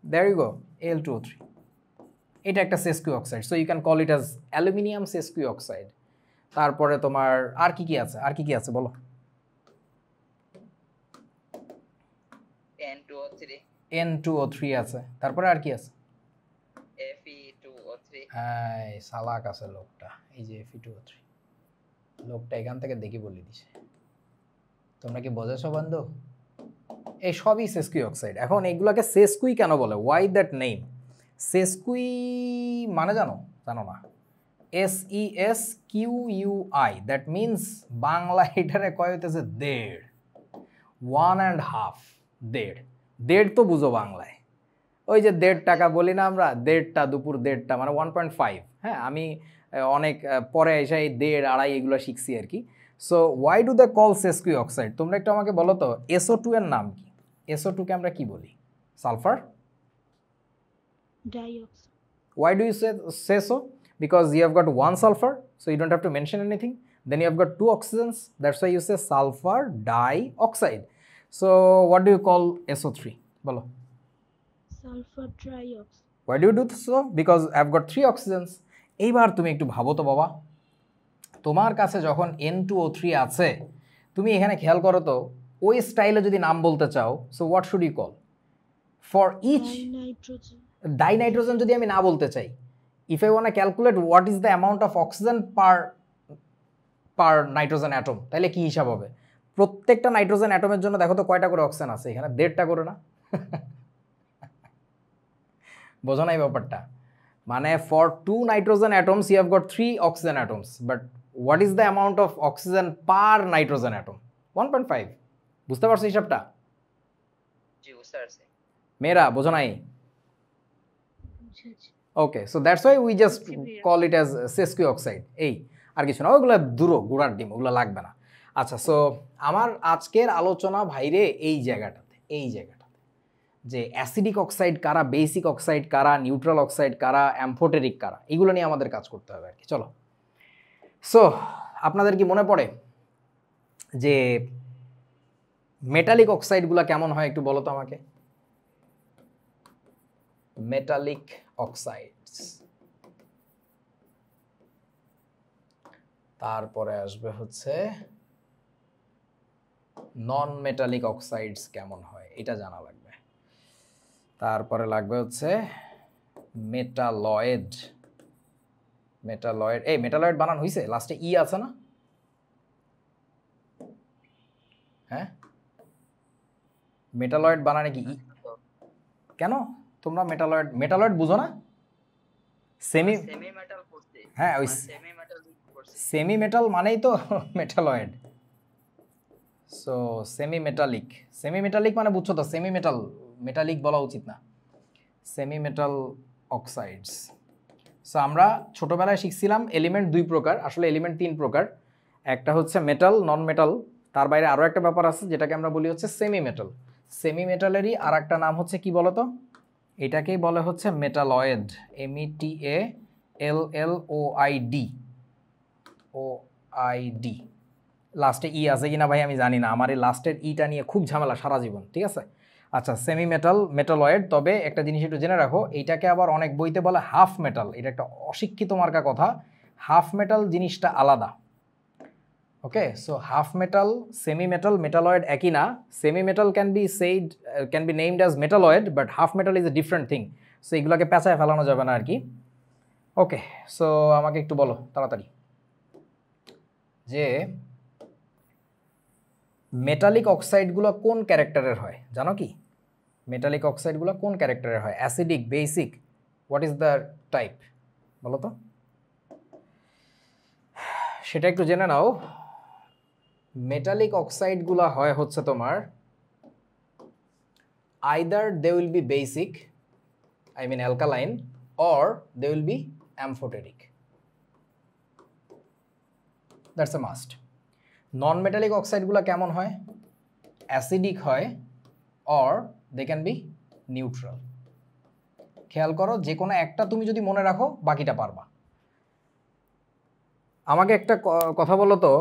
there you go, Al2O3, এটা একটা sesqui oxide. So you can call it as aluminium sesqui oxide. তারপরে তোমার আর কি কি আছে? আর কি কি আছে বলো? N2O3 আছে, তারপরে আর কি আছে?
Fe2O3।
এই সালাক আছে লোকটা, এই যে Fe2O3 লোকটা এখান থেকে দেখি বলে দিছে। তোমরা কি বোঝাছো বন্ধু? এই সবই সেসকিউ অক্সাইড। এখন এইগুলোকে সেসকুই কেন বলে? Why that name? সেসকুই মানে জানো না? SESQUI, দ্যাট মিনস বাংলা এটারে কয় হইতেছে দেড়, 1.5, দেড় তো বুঝো বাংলায়, ওই যে 1.5 টাকা বলি না আমরা, 1.5টা দুপুর 1.5টা মানে 1.5। হ্যাঁ, আমি অনেক পরে এসে এই 1.5, 2.5 এগুলো শিখছি আর কি। So why do they call sesqui oxide? তোমরা একটু আমাকে বলো তো, SO2 এর নাম কি? SO2 কে আমরা কি বলি? Sulphur
dioxide.
Why do you say so? Because you have got one sulfur, so you don't have to mention anything. Then you have got 2 oxygens, that's why you say sulfur dioxide. So what do you call SO3? Bolo.
Sulfur trioxide.
Why do you do so? Because I've got 3 oxygens. এইবার তুমি একটু ভাবো তো বাবা, তোমার কাছে যখন N2O3 আছে, তুমি এখানে খেয়াল করো তো, ওই স্টাইলে যদি নাম বলতে চাও, so what should you call? For each
Dinitrogen.
Dinitrogen যদি আমি না বলতে চাই, if I want to calculate what is the amount of oxygen per nitrogen atom, তাহলে কি হিসাব হবে? প্রত্যেকটা নাইট্রোজেন অ্যাটমের জন্য দেখো তো কয়টা করে অক্সিজেন আছে এখানে? 1.5টা করে না? বোঝো নাই ব্যাপারটা? মানে for 2 nitrogen atoms you have got 3 oxygen atoms, but what is the amount of oxygen per nitrogen atom? 1.5। বুঝতে পারছো হিসাবটা?
জি বুঝতে পারছি।
মেয়েরা বোঝো নাই? Okay, so that's why we just call it as sesqui oxide. এই আর কিছু না, ওগুলো দূর গুড়ার ডিম, ওগুলো লাগবে না। আচ্ছা, সো আমার আজকের আলোচনা ভাইরে এই জায়গাটাতে যে অ্যাসিডিক অক্সাইড কারা, বেসিক অক্সাইড কারা, নিউট্রাল অক্সাইড কারা, অ্যাম্ফোটেরিক কারা, এগুলো নিয়ে আমাদের কাজ করতে হবে আর কি। চলো, সো আপনাদের কি মনে পড়ে যে মেটালিক অক্সাইডগুলো কেমন হয় একটু বলো তো আমাকে? মেটালিক অক্সাইডস তারপরে আসবে হচ্ছে নন মেটালিক অক্সাইডস কেমন হয় এটা জানা লাগবে। তারপরে লাগবে হচ্ছে মেটালয়েড। মেটালয়েড, এই মেটালয়েড বানান হইছে? লাস্টে ই আছে না? হ্যাঁ, মেটালয়েড বানানে কি ই? কেন তোমরা মেটালয়েড মেটালয়েড বুঝো না? সেমি
সেমি মেটাল পড়ছে,
হ্যাঁ, ওই
সেমি মেটাল পড়ছে।
সেমি মেটাল মানেই তো metalloid. So semi metallic, semi metallic মানে বুঝছো তো, সেমি মেটাল, মেটালিক বলা উচিত না, সেমি মেটাল অক্সাইডস। সো আমরা ছোটোবেলায় শিখছিলাম এলিমেন্ট দুই প্রকার, আসলে এলিমেন্ট তিন প্রকার। একটা হচ্ছে মেটাল, নন মেটাল, তার বাইরে আরও একটা ব্যাপার আছে যেটাকে আমরা বলি হচ্ছে সেমি মেটাল। সেমি মেটালেরই আর একটা নাম হচ্ছে কি বলতো? এটাকেই বলে হচ্ছে মেটালয়েড, METALLOID, OID। লাস্টে ই আছে কিনা ভাই আমি জানি না, আমার এই লাস্টের ইটা নিয়ে খুব ঝামেলা সারা জীবন, ঠিক আছে? আচ্ছা, সেমি মেটাল, মেটালয়েড। তবে একটা জিনিস একটু জেনে রাখো, এইটাকে আবার অনেক বইতে বলে হাফ মেটাল। এটা একটা অশিক্ষিত মার্কা কথা, হাফ মেটাল জিনিসটা আলাদা। Okay, so half metal, semi metal, metalloid একই না। Semi metal can be said, can be named as metalloid, but half metal is a different thing. So এগুলোকে পেঁচায় ফেলানো যাবে না আর কি। ওকে, সো আমাকে একটু বলো তাড়াতাড়ি যে মেটালিক অক্সাইডগুলো কোন ক্যারেক্টারের হয়, জানো কি? মেটালিক অক্সাইডগুলো কোন ক্যারেক্টারের হয়? Acidic, basic, what is the type বলো তো? সেটা একটু জেনে নাও। মেটালিক অক্সাইডগুলো হয় হচ্ছে তোমার either they will be basic, I mean alkaline, or they will be amphoteric. That's a must. Non metallic অক্সাইডগুলো কেমন হয়? অ্যাসিডিক হয়, or they can be neutral. খেয়াল করো, যে কোনো একটা তুমি যদি মনে রাখো বাকিটা পারবা। আমাকে একটা কথা বলো তো,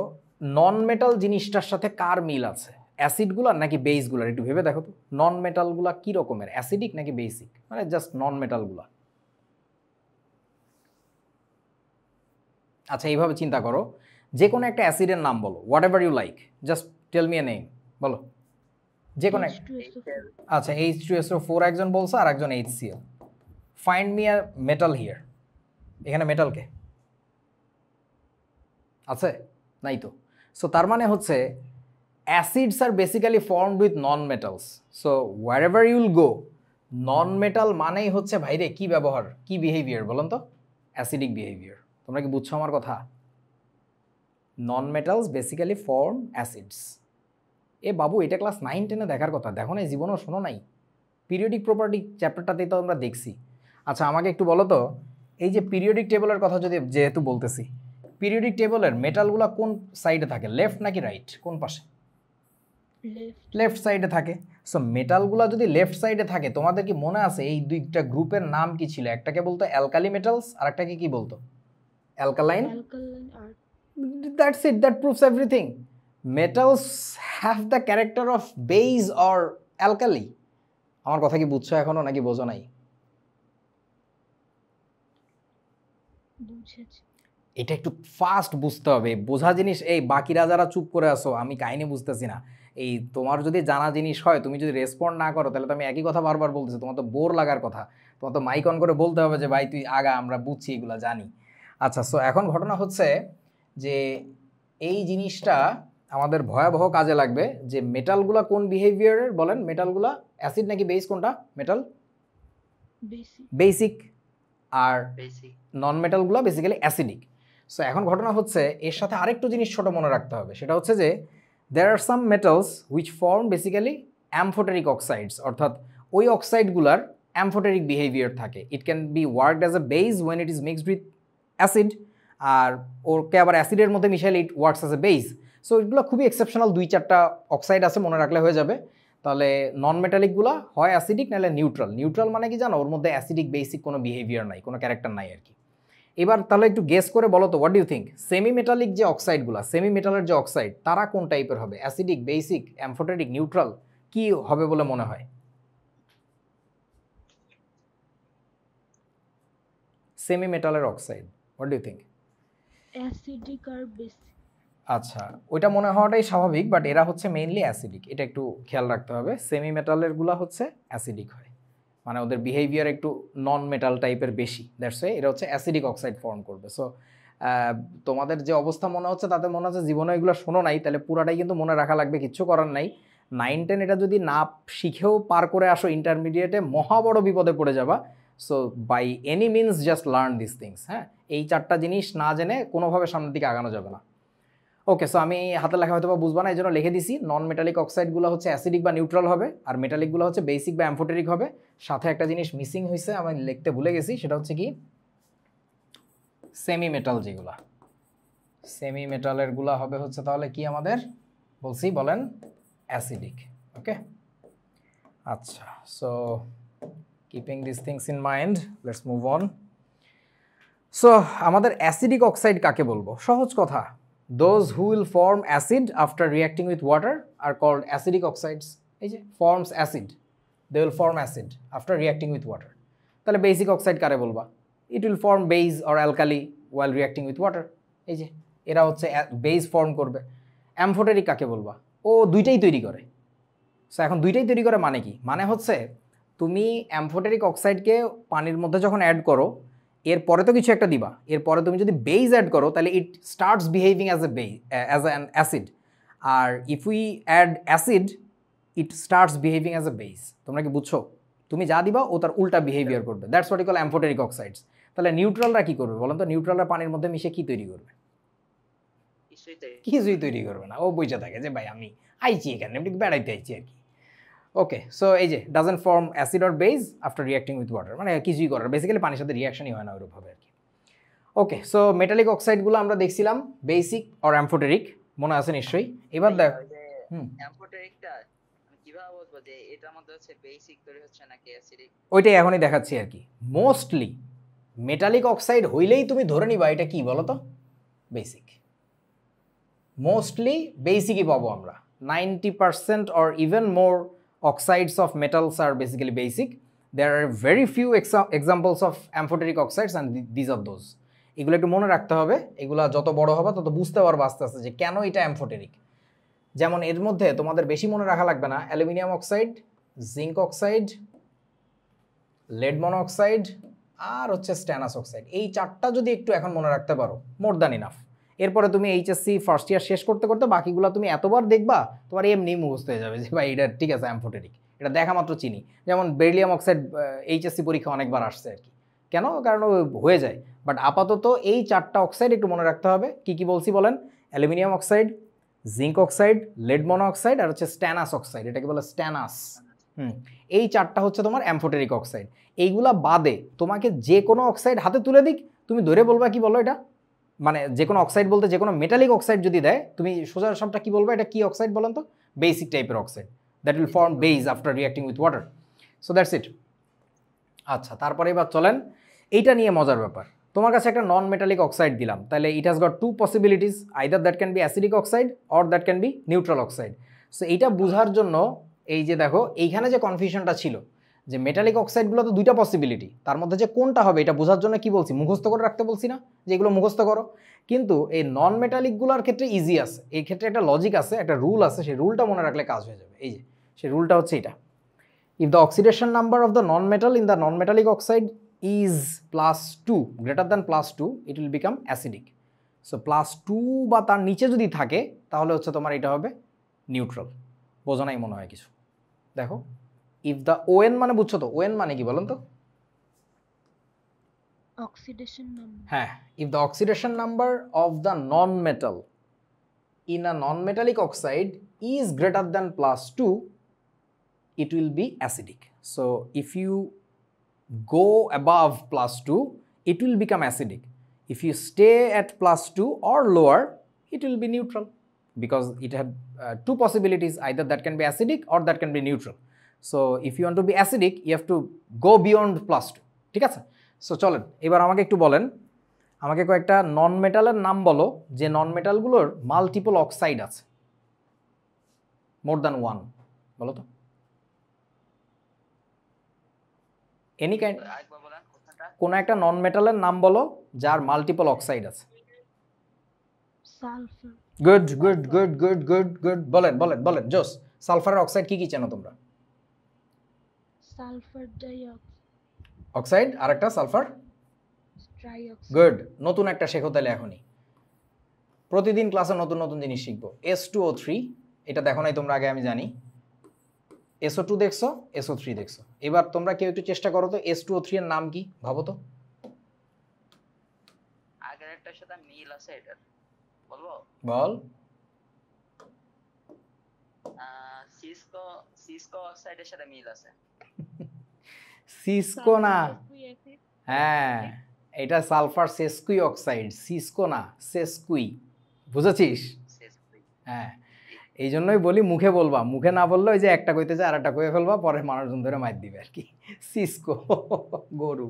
নন মেটাল জিনিসটার সাথে কার মিল আছে? অ্যাসিডগুলার নাকি বেসগুলার? একটু ভেবে দেখো তো, নন মেটালগুলা কী রকমের, অ্যাসিডিক নাকি বেসিক? মানে জাস্ট নন মেটালগুলা। আচ্ছা, এইভাবে চিন্তা করো, যে কোনো একটা অ্যাসিডের নাম বলো, whatever you like, just tell me a name, বলো যে কোনো।
H2SO4.
আচ্ছা, H2SO4 একজন বলছে আর একজন HCl। Find me a metal here. এখানে মেটালকে আছে? নাই তো। সো তার মানে হচ্ছে acids are basically formed with non metals. So wherever you'll go, non metal মানেই হচ্ছে ভাইরে কি ব্যবহার, কি বিহেভিয়ার বলুন তো? Acidic behaviour. তোমরা কি বুঝছো আমার কথা? Non metals basically form acids. এ বাবু, এটা ক্লাস 9-10-এ দেখার কথা, দেখো নাই জীবনেও, শোনো নাই? পিরিয়ডিক প্রপার্টি চ্যাপ্টারটাতেই তো আমরা দেখছি। আচ্ছা, আমাকে একটু বলো তো, এই যে পিরিয়ডিক টেবলের কথা যদি যেহেতু বলতেছি, পিরিয়ডিক টেবলের মেটালগুলো কোন সাইডে থাকে, লেফট নাকি রাইট, কোন পাশে?
Left.
লেফট সাইডে থাকে। সো মেটালগুলো যদি লেফট সাইডে থাকে, তোমাদের কি মনে আছে এই দুইটা গ্রুপের নাম কি ছিল? একটাকে বলতো অ্যালকালি মেটালস আর একটাকে কি বলতো? Alkaline.
Alkaline earth.
That's it, that proves everything. Metals have the character of base or alkali. আমার কথা কি বুঝছো এখনো নাকি বোঝো নাই?
বুঝেছি।
এটা একটু ফাস্ট বুঝতে হবে, বোঝা জিনিস। এই বাকিরা যারা চুপ করে আসো, আমি কাহিনী বুঝতেছি না, এই তোমার যদি জানা জিনিস হয়, তুমি যদি রেসপন্ড না করো, তাহলে তো আমি একই কথা বারবার বলতেছি, তোমার তো বোর লাগার কথা। তোমার তো মাইক অন করে বলতে হবে যে ভাই তুই আগা, আমরা বুঝছি, এগুলো জানি। আচ্ছা, সো এখন ঘটনা হচ্ছে যে এই জিনিসটা আমাদের ভয়াবহ কাজে লাগবে, যে মেটালগুলা কোন বিহেভিয়ারের বলেন? মেটালগুলা অ্যাসিড নাকি বেস, কোনটা? Metal
Basic.
বেসিক, আর
বেসিক।
নন মেটালগুলো বেসিক্যালি অ্যাসিডিক। সো এখন ঘটনা হচ্ছে এর সাথে আরেকটু জিনিস ছোট মনে রাখতে হবে, সেটা হচ্ছে যে there are some metals which form basically amphoteric oxides, অর্থাৎ ওই অক্সাইডগুলার অ্যামফোটেরিক বিহেভিয়ার থাকে। It can be worked as a base when it is mixed with acid, আর ওকে আবার অ্যাসিডের মধ্যে মিশাইলে it works as a base. So এগুলো খুবই এক্সেপশনাল, 2-4টা অক্সাইড আছে, মনে রাখলে হয়ে যাবে। তাহলে নন মেটালিকগুলো হয় অ্যাসিডিক নাহলে নিউট্রাল। নিউট্রাল মানে কি জানো? ওর মধ্যে অ্যাসিডিক বেসিক কোনো বিহেভিয়ার নাই, কোনো ক্যারেক্টার নাই আর কি। এবার তাহলে একটু গেস করে বলো তো, what do you think, semi metallic যে অক্সাইডগুলো, সেমি মেটালের যে অক্সাইড, তারা কোন টাইপের হবে? অ্যাসিডিক, বেসিক, অ্যামফোটেরিক, নিউট্রাল, কি হবে বলে মনে হয়? সেমি মেটালের oxide, what do you think?
Acidic আর বেসিক।
আচ্ছা, ওইটা মনে হওয়াটাই স্বাভাবিক, বাট এরা হচ্ছে মেইনলি অ্যাসিডিক, এটা একটু খেয়াল রাখতে হবে। সেমি মেটালের গুলা হচ্ছে অ্যাসিডিক হয়, মানে ওদের বিহেভিয়ার একটু নন মেটাল টাইপের বেশি, দ্যাটস ওয়াই এটা হচ্ছে অ্যাসিডিক অক্সাইড ফর্ম করবে। সো তোমাদের যে অবস্থা মনে হচ্ছে তাতে মনে হচ্ছে জীবনে এগুলো শোনো নাই, তাহলে পুরাটাই কিন্তু মনে রাখা লাগবে, কিচ্ছু করার নাই। 9-10 এটা যদি না শিখেও পার করে আসো ইন্টারমিডিয়েটে, মহা বড় বিপদে পড়ে যাবা। So by any means just learn this things. হ্যাঁ, এই 4টা জিনিস না জেনে কোনোভাবে সামনের দিকে আগানো যাবে না। ওকে, সো আমি হাতে লেখা হয়তো বা বুঝবা না, এই জন্য লিখে দিছি নন মেটালিক অক্সাইডগুলো হচ্ছে অ্যাসিডিক বা নিউট্রাল হবে, আর মেটালিকগুলো হচ্ছে বেসিক বা অ্যামফোটেরিক হবে। সাথে একটা জিনিস মিসিং হয়েছে, আমি লিখতে ভুলে গেছি, সেটা হচ্ছে কি সেমি মেটাল। যেগুলা সেমি মেটালের গুলা হবে হচ্ছে তাহলে কি আমাদের বলছি বলেন, অ্যাসিডিক। ওকে, আচ্ছা, so keeping this things in mind, let's move on. So আমাদের অ্যাসিডিক অক্সাইড কাকে বলবো? সহজ কথা, those who will form acid after reacting with water are called acidic oxides. এই যে forms acid, they will form acid after reacting with water. তাহলে basic oxide কারে বলবা? It will form base or alkali while reacting with water. এই যে এরা হচ্ছে base form করবে। অ্যামফোটেরিক কাকে বলবা? ও দুইটাই তৈরি করে। সো এখন দুইটাই তৈরি করে মানে কি? মানে হচ্ছে তুমি অ্যামফোটেরিক অক্সাইডকে পানির মধ্যে যখন অ্যাড করো, এরপরে তো কিছু একটা দিবা, এরপরে তুমি যদি বেস অ্যাড করো তাহলে it starts behaving as a as an acid, আর if we add acid it starts behaving as a base. তোমরা কি বুঝছো? তুমি যা দিবা ও তার উল্টা বিহেভিয়ার করবে, that's what we call amphoteric oxides. তাহলে নিউট্রালরা কি করবে বলেন তো? নিউট্রালরা পানির মধ্যে মিশে কি তৈরি করবে? কিছুই তৈরি করবে না, ও বুঝে থাকে যে ভাই আমি আইছি এখানে এমনি বেড়াইতে আইছি আর কি। ওকে, সো এই যে doesn't form acid or base after reacting with water, মানে কিছুই করার, বেসিক্যালি পানির সাথে রিয়াকশনই হয় না ওইরকমভাবে আর কি। ওকে, সো মেটালিক অক্সাইডগুলো আমরা দেখছিলাম বেসিক অর অ্যামফোটেরিক, মনে আছে নিশ্চয়ই। এবার দেখ
অ্যামফোটেরিকটা আমি কিভাবে বলবো যে এটার মধ্যে হচ্ছে বেসিক তৈরি হচ্ছে নাকি অ্যাসিডিক?
ওইটাই এখনই দেখাচ্ছি আর কি। মোস্টলি মেটালিক অক্সাইড হইলেই তুমি ধরে নিবা এটা কি বলো তো, বেসিক। মোস্টলি বেসিকই পাবো আমরা, 90% or even more oxides of metals are basically basic. There are very few examples of amphoteric oxides and these are those. এগুলো একটু মনে রাখতে হবে, এগুলা যত বড় হবে তত বুঝতে পারবে আস্তে আস্তে যে কেন এটা অ্যামফোটেরিক। যেমন এর মধ্যে তোমাদের বেশি মনে রাখা লাগবে না, aluminium oxide, zinc oxide, lead monoxide আর হচ্ছে স্ট্যানাস অক্সাইড। এই 4টা যদি একটু এখন মনে রাখতে পারো, মোর দ্যান ইনাফ। এরপরে তুমি এইচএসসি ফার্স্ট ইয়ার শেষ করতে করতে বাকিগুলো তুমি এতবার দেখবা তোমার এমনি মুখস্থ হয়ে যাবে যে ভাই এটা ঠিক আছে অ্যামফোটেরিক, এটা দেখা মাত্র চিনি। যেমন বেরিলিয়াম অক্সাইড এইচএসসি পরীক্ষা অনেকবার আসছে আর কি, কেন? কারণ ও হয়ে যায়। বাট আপাতত এই 4টা অক্সাইড একটু মনে রাখতে হবে। কি কি বলছি বলেন? Aluminium oxide, zinc oxide, lead monoxide আর হচ্ছে স্ট্যানাস অক্সাইড, এটাকে বলে স্ট্যানাস। এই 4টা হচ্ছে তোমার অ্যামফোটেরিক অক্সাইড। এইগুলা বাদে তোমাকে যে কোনো অক্সাইড হাতে তুলে দিক, তুমি ধরে বলবা কি বলো এটা, মানে যে কোনো অক্সাইড বলতে যে কোনো মেটালিক অক্সাইড যদি দেয়, তুমি সোজা সবটা কি বলবো, এটা কি অক্সাইড বলেন তো? বেসিক টাইপের oxide, that will form base after reacting with water. So that's ইট। আচ্ছা, তারপরে এবার চলেন এইটা নিয়ে মজার ব্যাপার। তোমার কাছে একটা নন মেটালিক অক্সাইড দিলাম, তাহলে it has got 2 possibilities, either that can be acidic oxide or that can be neutral oxide. So এইটা বোঝার জন্য এই যে দেখো এইখানে যে কনফিউশনটা ছিল যে মেটালিক অক্সাইডগুলো তো 2টা পসিবিলিটি, তার মধ্যে যে কোনটা হবে এটা বোঝার জন্য কি বলছি, মুখস্থ করে রাখতে বলছি না যে এগুলো মুখস্থ করো। কিন্তু এই নন মেটালিকগুলোর ক্ষেত্রে ইজি আছে, এই ক্ষেত্রে একটা লজিক আছে, একটা রুল আছে, সেই রুলটা মনে রাখলে কাজ হয়ে যাবে। এই যে সেই রুলটা হচ্ছে এটা, if the oxidation number of the non metal in the non metallic oxide is +2 greater than +2 it will become acidic. So +2 বা তার নিচে যদি থাকে তাহলে হচ্ছে তোমার এটা হবে নিউট্রাল। বোঝা নাই মনে হয় কিছু? দেখো, ইফ দ্য ওএন মানে বুঝছো তো, ওএন মানে কি বলেন তো?
Oxidation number.
হ্যাঁ, if the oxidation number of the non metal in a non-metallic oxide is greater than +2, it will be acidic. So if you go above +2, it will become acidic. If you stay at +2 or lower, it will be neutral, because it have 2 possibilities, either that can be acidic or that can be neutral. So if you want to be acidic, you have to go beyond +2. ঠিক আছে? So চলেন এবার আমাকে একটু বলেন, আমাকে কয়েকটা নন মেটালের নাম বলো যে নন মেটালগুলোর মাল্টিপল অক্সাইড আছে, মোর দ্যান 1, বলো তো। এনি কাইন্ড,
আরেকবার বলেন কোনটা?
কোন একটা নন মেটালের নাম বলো যার মাল্টিপল অক্সাইড আছে।
Sulphur
good good good good good good, বলেন বলেন বলেন, জোস। সালফারের অক্সাইড কি কি চেনো তোমরা?
সালফার
অক্সাইড আর একটা সালফার
ট্রাইঅক্সাইড
গুড। নতুন একটা শেখো তাহলে এখনই, প্রতিদিন ক্লাসে নতুন নতুন জিনিস শিখবো। S2O3 এটা দেখো নাই তোমরা আগে, আমি জানি। SO2 দেখছো, SO3 দেখছো, এবার তোমরা কেউ একটু চেষ্টা করো তো S2O3 এর নাম কি ভাবো তো।
আগের একটার সাথে মিল আছে এটার, বলবো?
বল।
সিসকো সিসকো অক্সাইডের সাথে মিল আছে।
সিসকো না, হ্যাঁ এটা সালফার সেসকুই অক্সাইড, সিসকো না সেসকুই, বুঝেছিস? হ্যাঁ, এই জন্যই বলি মুখে বলবা, মুখে না বললে ওই যে একটা কইতে যায় আর একটা কয়ে ফেলবা, পরে মানুষজন ধরে মার দিবে আর কি। সিসকো গরু।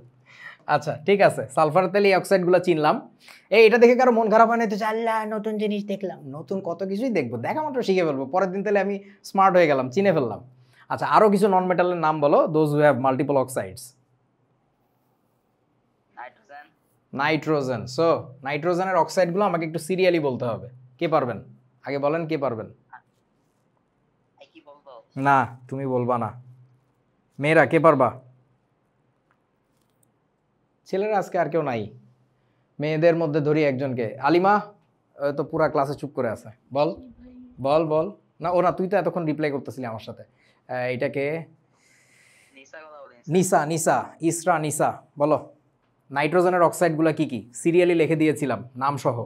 আচ্ছা ঠিক আছে, সালফার তেল এই অক্সাইডগুলো চিনলাম। এটা দেখে কারো মন খারাপ হয় না তো, আল্লাহ নতুন জিনিস দেখলাম, নতুন কত কিছুই দেখবো, দেখা মাত্র শিখে ফেলবো, পরের দিন তাহলে আমি স্মার্ট হয়ে গেলাম, চিনে ফেললাম। আচ্ছা আরও কিছু নন মেটালের নাম বলো, those who have multiple oxides.
Nitrogen.
Nitrogen. So নাইট্রোজেনের অক্সাইডগুলো আমাকে একটু সিরিয়ালি বলতে হবে। কে পারবেন আগে বলেন, কে পারবেন?
কি বলবো?
না তুমি বলবা না, মেয়েরা কে পারবা? ছেলেরা আজকে আর কেউ নাই, মেয়েদের মধ্যে ধরি একজনকে। আলিমা তো পুরা ক্লাসে চুপ করে আছে, বল
ভাই
বল বল। না ও না, তুই তো এতক্ষণ রিপ্লাই করতেছিলি আমার সাথে। এটাকে
নিসা কথা বলি।
নিসা, নিসা ইসরা নিসা, বলো নাইট্রোজেনের অক্সাইডগুলো কি কি, সিরিয়ালি লিখে দিয়েছিলাম নাম সহ।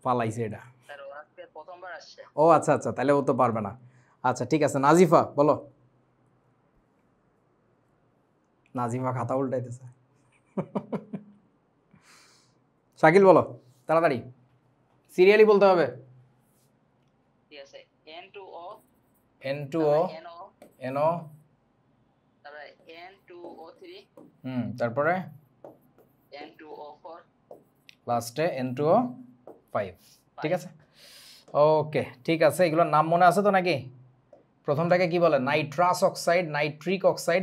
পালাইছে এটা।
স্যার ও আজকে প্রথমবার আসছে।
ও আচ্ছা আচ্ছা, তাহলে ও তো পারবে না। আচ্ছা ঠিক আছে, নাজিফা বলো। নাজিফা খাতা উল্টাইতেছে। শাকিল বলো তাড়াতাড়ি, সিরিয়ালি বলতে হবে।
ঠিক আছে, N2O
N2O
NO
NO,
তারপরে N2O3
তারপরে
N2O4
লাস্টে N2O5। ঠিক আছে, ওকে ঠিক আছে, এগুলোর নাম মনে আছে তো নাকি? প্রথমটাকে কি বলে? Nitrous oxide, nitric oxide,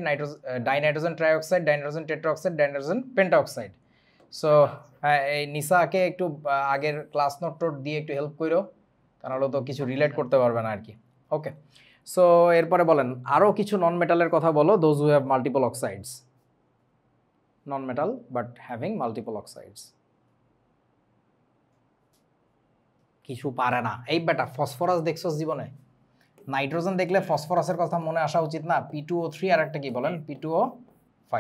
dinitrogen trioxide, dinitrogen tetraoxide, dinitrogen pentaoxide. So হ্যাঁ, এই নিসাকে একটু আগের ক্লাস নোট টোট দিয়ে একটু হেল্প করো, তাহলে তো কিছু রিলেট করতে পারবে না আর কি। ওকে, সো এরপরে বলেন আরও কিছু নন মেটালের কথা বলো, those who have multiple oxides. Non metal but having multiple oxides. কিছু পারে না। এই বেটা ফসফরাস দেখছো জীবনে? নাইট্রোজেন দেখলে ফসফরাসের কথা মনে আসা উচিত না? P2O3 আর একটা কি বলেন? P2O5।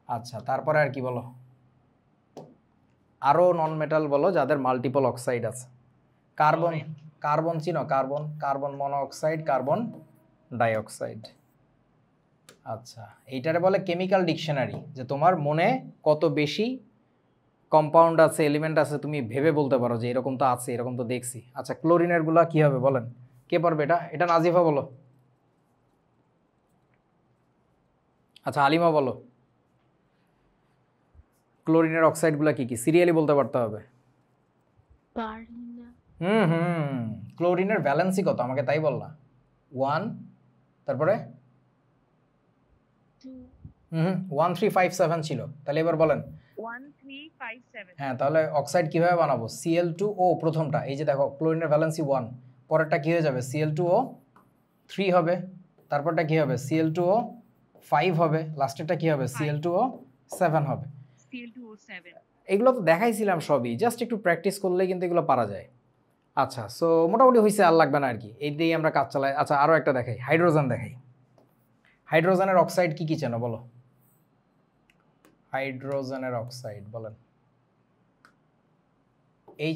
আচ্ছা তারপরে আর কি বলো? আরো নন মেটাল বলো যাদের মাল্টিপল অক্সাইড আছে। কার্বন, কার্বন চিনো? Carbon, carbon monoxide, carbon dioxide. আচ্ছা এইটারে বলে কেমিক্যাল ডিকশনারি, যে তোমার মনে কত বেশি কম্পাউন্ড আছে, এলিমেন্ট আছে, তুমি ভেবে বলতে পারো যে এরকম তো আছে, এরকম তো দেখছি। আচ্ছা ক্লোরিনের গুলা কি হবে বলেন, কে পারবে এটা? এটা নাজিফা বলো। আচ্ছা আলিমা বলো। ক্লোরিনের অক্সাইডগুলো কি কি? সিরিয়ালি বলতে পারতে হবে।
পারি না।
ক্লোরিনের ভ্যালেন্সি কত আমাকে তাই বল না। 1, তারপরে 1357 ছিল। তাহলে এবার বলেন
1357।
হ্যাঁ, তাহলে অক্সাইড কিভাবে বানাবো? Cl2O প্রথমটা, এই যে দেখো ক্লোরিনের ভ্যালেন্সি 1, পরেরটা কি হয়ে যাবে? Cl2O3 হবে, তারপরটা কি হবে? Cl2O5 হবে, লাস্টেরটা কি হবে? Cl2O7 হবে।
Cl2O7
এগুলো তো দেখাইছিলাম সবই, জাস্ট একটু প্র্যাকটিস করলেই কিন্তু এগুলো পারা যায়। আচ্ছা সো মোটামুটি হয়েছে, আর লাগবে না আর কি, এই দিয়েই আমরা কাজ চালাই। আচ্ছা আরও একটা দেখাই, হাইড্রোজেন দেখাই। হাইড্রোজেনের অক্সাইড কি কি চেনো বলো? হাইড্রোজেনের অক্সাইড বলেন।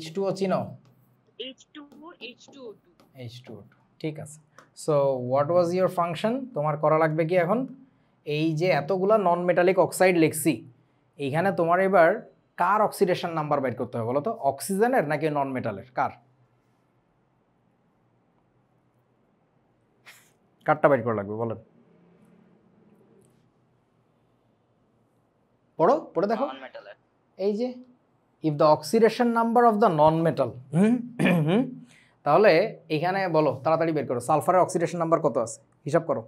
H2O চিনো?
H2O H2O2
H2O2 ঠিক আছে। So what was your function? তোমার করা লাগবে কি এখন, এই যে এতগুলা নন মেটালিক অক্সাইড লিখছি, এইখানে তোমার এবার কার অক্সিডেশন নাম্বার বের করতে হবে বলো তো? অক্সিজেনের নাকি নন মেটালের? কারটা বের করা লাগবে বলেন? পড়ে দেখো, এই যে if the oxidation number of the non metal, তাহলে এখানে বলো তাড়াতাড়ি বের করো, সালফারের অক্সিডেশন নাম্বার কত আছে হিসাব করো।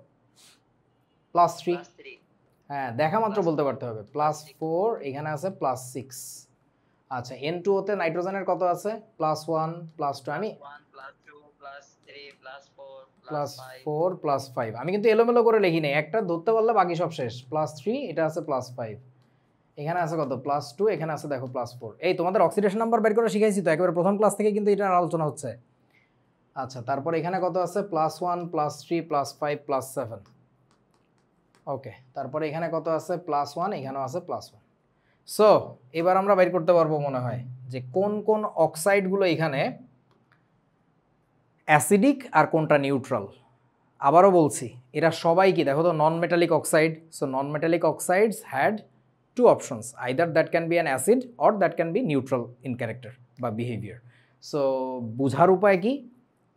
+3। হ্যাঁ দেখা মাত্র বলতে পারতে হবে +4 এখানে আছে +6 আচ্ছা N2 তে নাইট্রোজেনের কত আছে +1 +2 আমি
1 +2 +3 +4
+4 +5 আমি কিন্তু এলোমেলো করে লিখি নাই একটা ধরতে পারলে বাকি সব শেষ +3 এটা আছে +5 এখানে আছে কত +2 এখানে আছে দেখো +4 এই তোমাদের অক্সিডেশন নাম্বার বের করে শিখাইছি তো একেবারে প্রথম ক্লাস থেকে কিন্তু এটা আলোচনা হচ্ছে আচ্ছা তারপর এখানে কত আছে +1 +3 +5 +7 ওকে তারপরে এখানে কত আছে +1 এখানেও আছে +1 সো এবার আমরা বের করতে পারবো মনে হয় যে কোন কোন অক্সাইডগুলো এখানে অ্যাসিডিক আর কোনটা নিউট্রাল আবারও বলছি এরা সবাই কি দেখো তো নন metallic oxide so non metallic oxides had to options either that can be an acid or that can be neutral in character বা বিহেভিয়ার সো বোঝার উপায় কি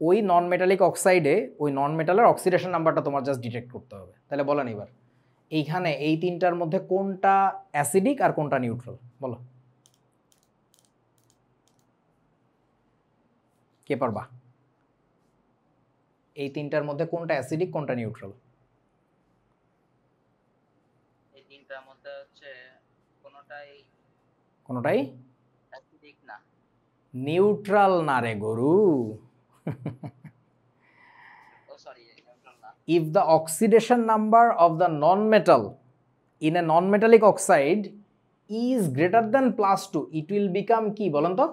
ওই নন মেটালিক অক্সাইডে ওই নন মেটালের অক্সিডেশন নাম্বারটা তোমার জাস্ট ডিটেক্ট করতে হবে তাহলে বলেন এবার এইখানে এই তিনটার মধ্যে কোনটা অ্যাসিডিক আর কোনটা নিউট্রাল বলো কে পারবা এই তিনটার মধ্যে কোনটা অ্যাসিডিক কোনটা নিউট্রাল
এই তিনটার মধ্যে হচ্ছে
কোনটাই
অ্যাসিডিক না
নিউট্রাল না রে গরু
ও সরি নিউট্রাল না
if the oxidation number of the non-metal in a non-metallic oxide is greater than +2 it will become কি বলেন তো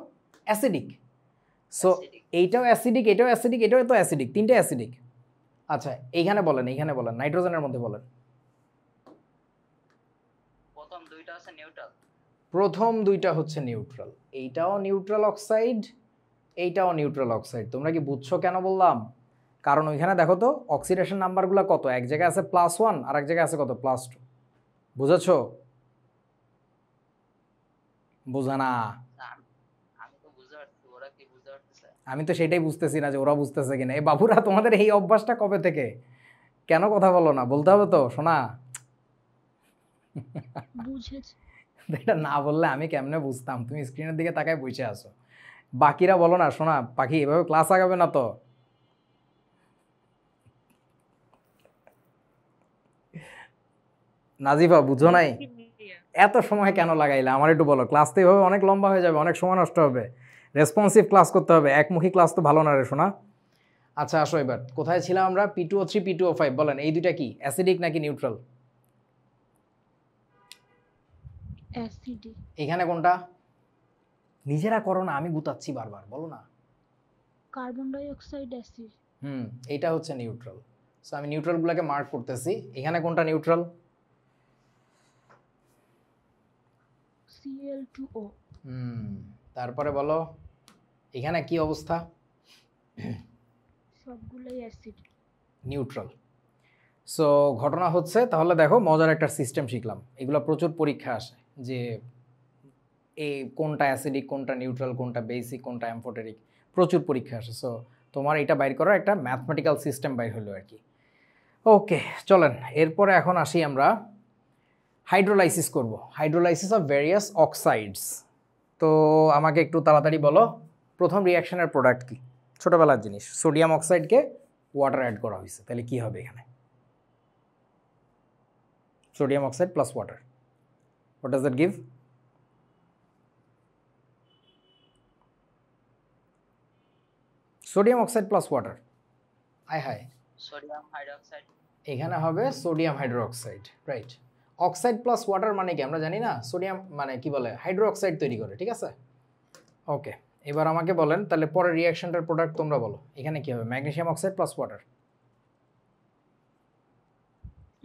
অ্যাসিডিক সো
Acidic.
এইটাও অ্যাসিডিক এটাও অ্যাসিডিক এটাও তো অ্যাসিডিক তিনটে অ্যাসিডিক আচ্ছা এইখানে বলেন নাইট্রোজেনের মধ্যে বলেন
প্রথম দুইটা আছে নিউট্রাল
প্রথম দুইটা হচ্ছে নিউট্রাল এইটাও নিউট্রাল অক্সাইড এইটাও নিউট্রাল অক্সাইড তোমরা কি বুঝছো কেন বললাম কারণ ওইখানে দেখো তো অক্সিডেশন নাম্বারগুলো কত এক জায়গায় আছে +1 আর এক জায়গায় আছে কত +2 বুঝেছো বোঝা না
আমি তো বুঝতে পারছি ওরা কি বুঝতে পারতেছে
আমি তো সেটাই বুঝতেছি না যে ওরা বুঝতেছে কিনা এই বাবুরা তোমাদের এই অভ্যাসটা কবে থেকে কেন কথা বলো না বলতে হবে তো শোনা
বুঝেছি
এটা না বললে আমি কেমনে বুঝতাম তুমি স্ক্রিনের দিকে তাকায় বসে আছো বাকিরা বলো না শোনা পাখি এভাবে ক্লাস আগাবে না তো নাজিফা বুঝো নাই এত সময় কেন লাগাইলা আমার একটু বলো ক্লাস তো এভাবে অনেক লম্বা হয়ে যাবে অনেক সময় নষ্ট হবে রেসপন্সিভ ক্লাস করতে হবে একমুখী ক্লাস তো ভালো না রে শোনা আচ্ছা আসো এবার কোথায় ছিলাম আমরা P2O3 P2O5 বলেন এই দুইটা কি অ্যাসিডিক নাকি নিউট্রাল
অ্যাসিডিক
এখানে কোনটা নিজেরা করো না আমি গুতাচ্ছি বারবার বলো না
কার্বন ডাই অক্সাইড অ্যাসিড
এইটা হচ্ছে নিউট্রাল সো আমি নিউট্রালগুলোকে মার্ক করতেছি এখানে কোনটা নিউট্রাল
Cl2O
তারপরে বলো এখানে কি অবস্থা
সবগুলোই অ্যাসিড
নিউট্রাল সো ঘটনা হচ্ছে তাহলে দেখো মজার একটা সিস্টেম শিখলাম এগুলো প্রচুর পরীক্ষা আসে যে এই কোনটা অ্যাসিডিক কোনটা নিউট্রাল কোনটা বেসিক কোনটা অ্যামফোটেরিক প্রচুর পরীক্ষা আসে সো তোমার এটা বাইর করার একটা ম্যাথমেটিক্যাল সিস্টেম বাইর হলো আর কি ওকে চলেন এরপরে এখন আসি আমরা হাইড্রোলাইসিস করব হাইড্রোলাইসিস অফ ভেরিয়াস অক্সাইডস তো আমাকে একটু তাড়াতাড়ি বলো প্রথম রিঅ্যাকশনের প্রোডাক্ট কি ছোটোবেলার জিনিস সোডিয়াম অক্সাইডকে ওয়াটার অ্যাড করা হয়েছে তাহলে কি হবে এখানে sodium oxide plus water. What does that give? Sodium oxide plus water. Hi.
Sodium hydroxide
এখানে হবে sodium hydroxide right oxide plus water মানে কি আমরা জানি না সোডিয়াম মানে কি বলে হাইড্রোক্সাইড তৈরি করে ঠিক আছে ওকে এবার আমাকে বলেন তাহলে পরের রিঅ্যাকশনটার প্রোডাক্ট তোমরা বলো এখানে কি হবে magnesium oxide plus water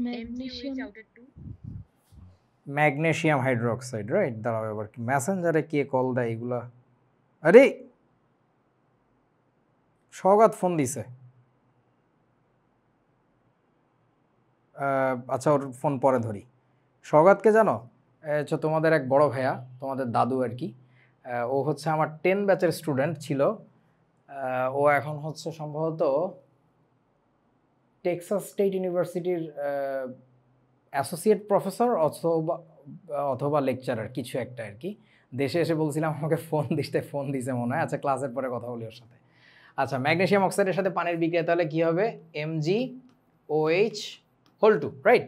magnesium
magnesium hydroxide right দাঁড়াও এবার কি মেসেঞ্জারে কে কল দেয় এগুলা আরে সওগাত ফোন দিছে আচ্ছা ওর ফোন পরে ধরি সওগাতকে জানো আচ্ছা তোমাদের এক বড় ভাইয়া তোমাদের দাদু আর কি ও হচ্ছে আমার 10 ব্যাচের স্টুডেন্ট ছিল ও এখন হচ্ছে সম্ভবত টেক্সাস স্টেট ইউনিভার্সিটির অ্যাসোসিয়েট প্রফেসর অথবা লেকচারার কিছু একটা আর কি দেশে এসে বলছিলাম আমাকে ফোন দিছে মনে হয় আচ্ছা ক্লাসের পরে কথা বলি ওর সাথে আচ্ছা ম্যাগনেসিয়াম অক্সাইডের সাথে পানির বিক্রিয়া তাহলে কী হবে MgOH2 রাইট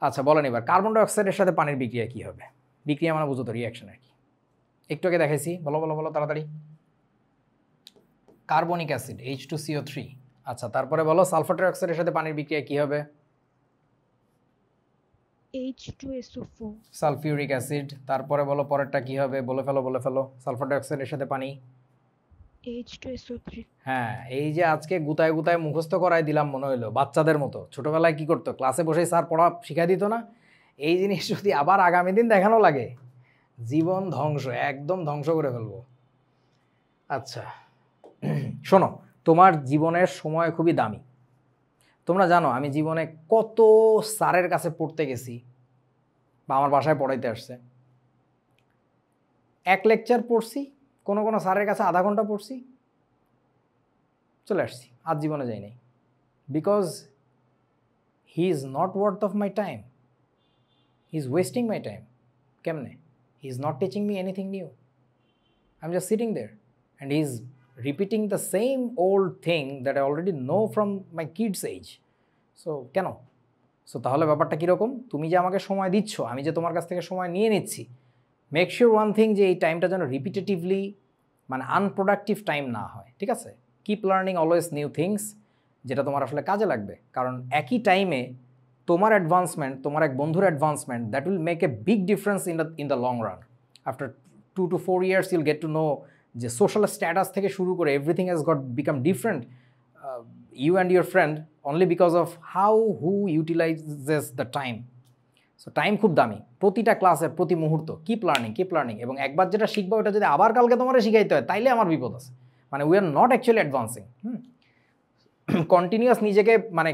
আচ্ছা বলেন এবার কার্বন ডাই অক্সাইডের সাথে পানির বিক্রিয়া কি হবে? বিক্রিয়া মানে বুঝো তো রিয়াকশন আর কি, একটু আগে দেখাইছি, বলো বলো বলো তাড়াতাড়ি। কার্বনিক অ্যাসিড H2CO3, আচ্ছা তারপরে বলো সালফার ডাই অক্সাইডের সাথে পানির বিক্রিয়া কি হবে?
H2SO4
সালফিউরিক অ্যাসিড, তারপরে বলো পরেরটা কি হবে, বলে ফেলো বলে ফেলো। সালফার ডাই অক্সাইডের সাথে পানি,
H2SO3
হ্যাঁ এই যে আজকে গুতায় গুতায় মুখস্থ করাই দিলাম মনে হইলো বাচ্চাদের মতো। ছোটবেলায় কি করতো, ক্লাসে বসেই স্যার পড়া শিখাই দিত না? এই জিনিস যদি আবার আগামী দিন দেখানো লাগে, জীবন ধ্বংস, একদম ধ্বংস করে ফেলবো। আচ্ছা শোনো, তোমার জীবনের সময় খুবই দামি। তোমরা জানো আমি জীবনে কত স্যারের কাছে পড়তে গেছি বা আমার বাসায় পড়াইতে আসছে। এক লেকচার পড়ছি, কোনো কোনো স্যারের কাছে আধা ঘন্টা পড়ছি, চলে আসছি, আজ জীবনে যাই নাই। Because he is not worth of my time, he is wasting my time. কেমনে? He is not teaching me anything new, I am just sitting there and he is repeating the same old thing that I already know from my kids age. So কেন? So তাহলে ব্যাপারটা কীরকম, তুমি যে আমাকে সময় দিচ্ছ, আমি যে তোমার কাছ থেকে সময় নিয়ে নিচ্ছি, মেক শিওর ওয়ান থিং যে এই টাইমটা যেন রিপিটেটিভলি মানে আনপ্রোডাক্টিভ টাইম না হয়, ঠিক আছে? Keep learning always new things, যেটা তোমার আসলে কাজে লাগবে। কারণ একই টাইমে তোমার অ্যাডভান্সমেন্ট, তোমার এক বন্ধুর advancement, that will make a big difference in the long run. After 2 to 4 years Yule get to know যে সোশ্যাল স্ট্যাটাস থেকে শুরু করে everything has got become different, you and your friend, only because of how who utilizes the time. So time খুব দামি, প্রতিটা ক্লাসে প্রতি মুহূর্ত কিপ লার্নিং। এবং একবার যেটা শিখবো ওটা যদি আবার কালকে তোমার শিখাইতে হয় তাইলে আমার বিপদ আছে। মানে we are not actually advancing. Continuous নিজেকে মানে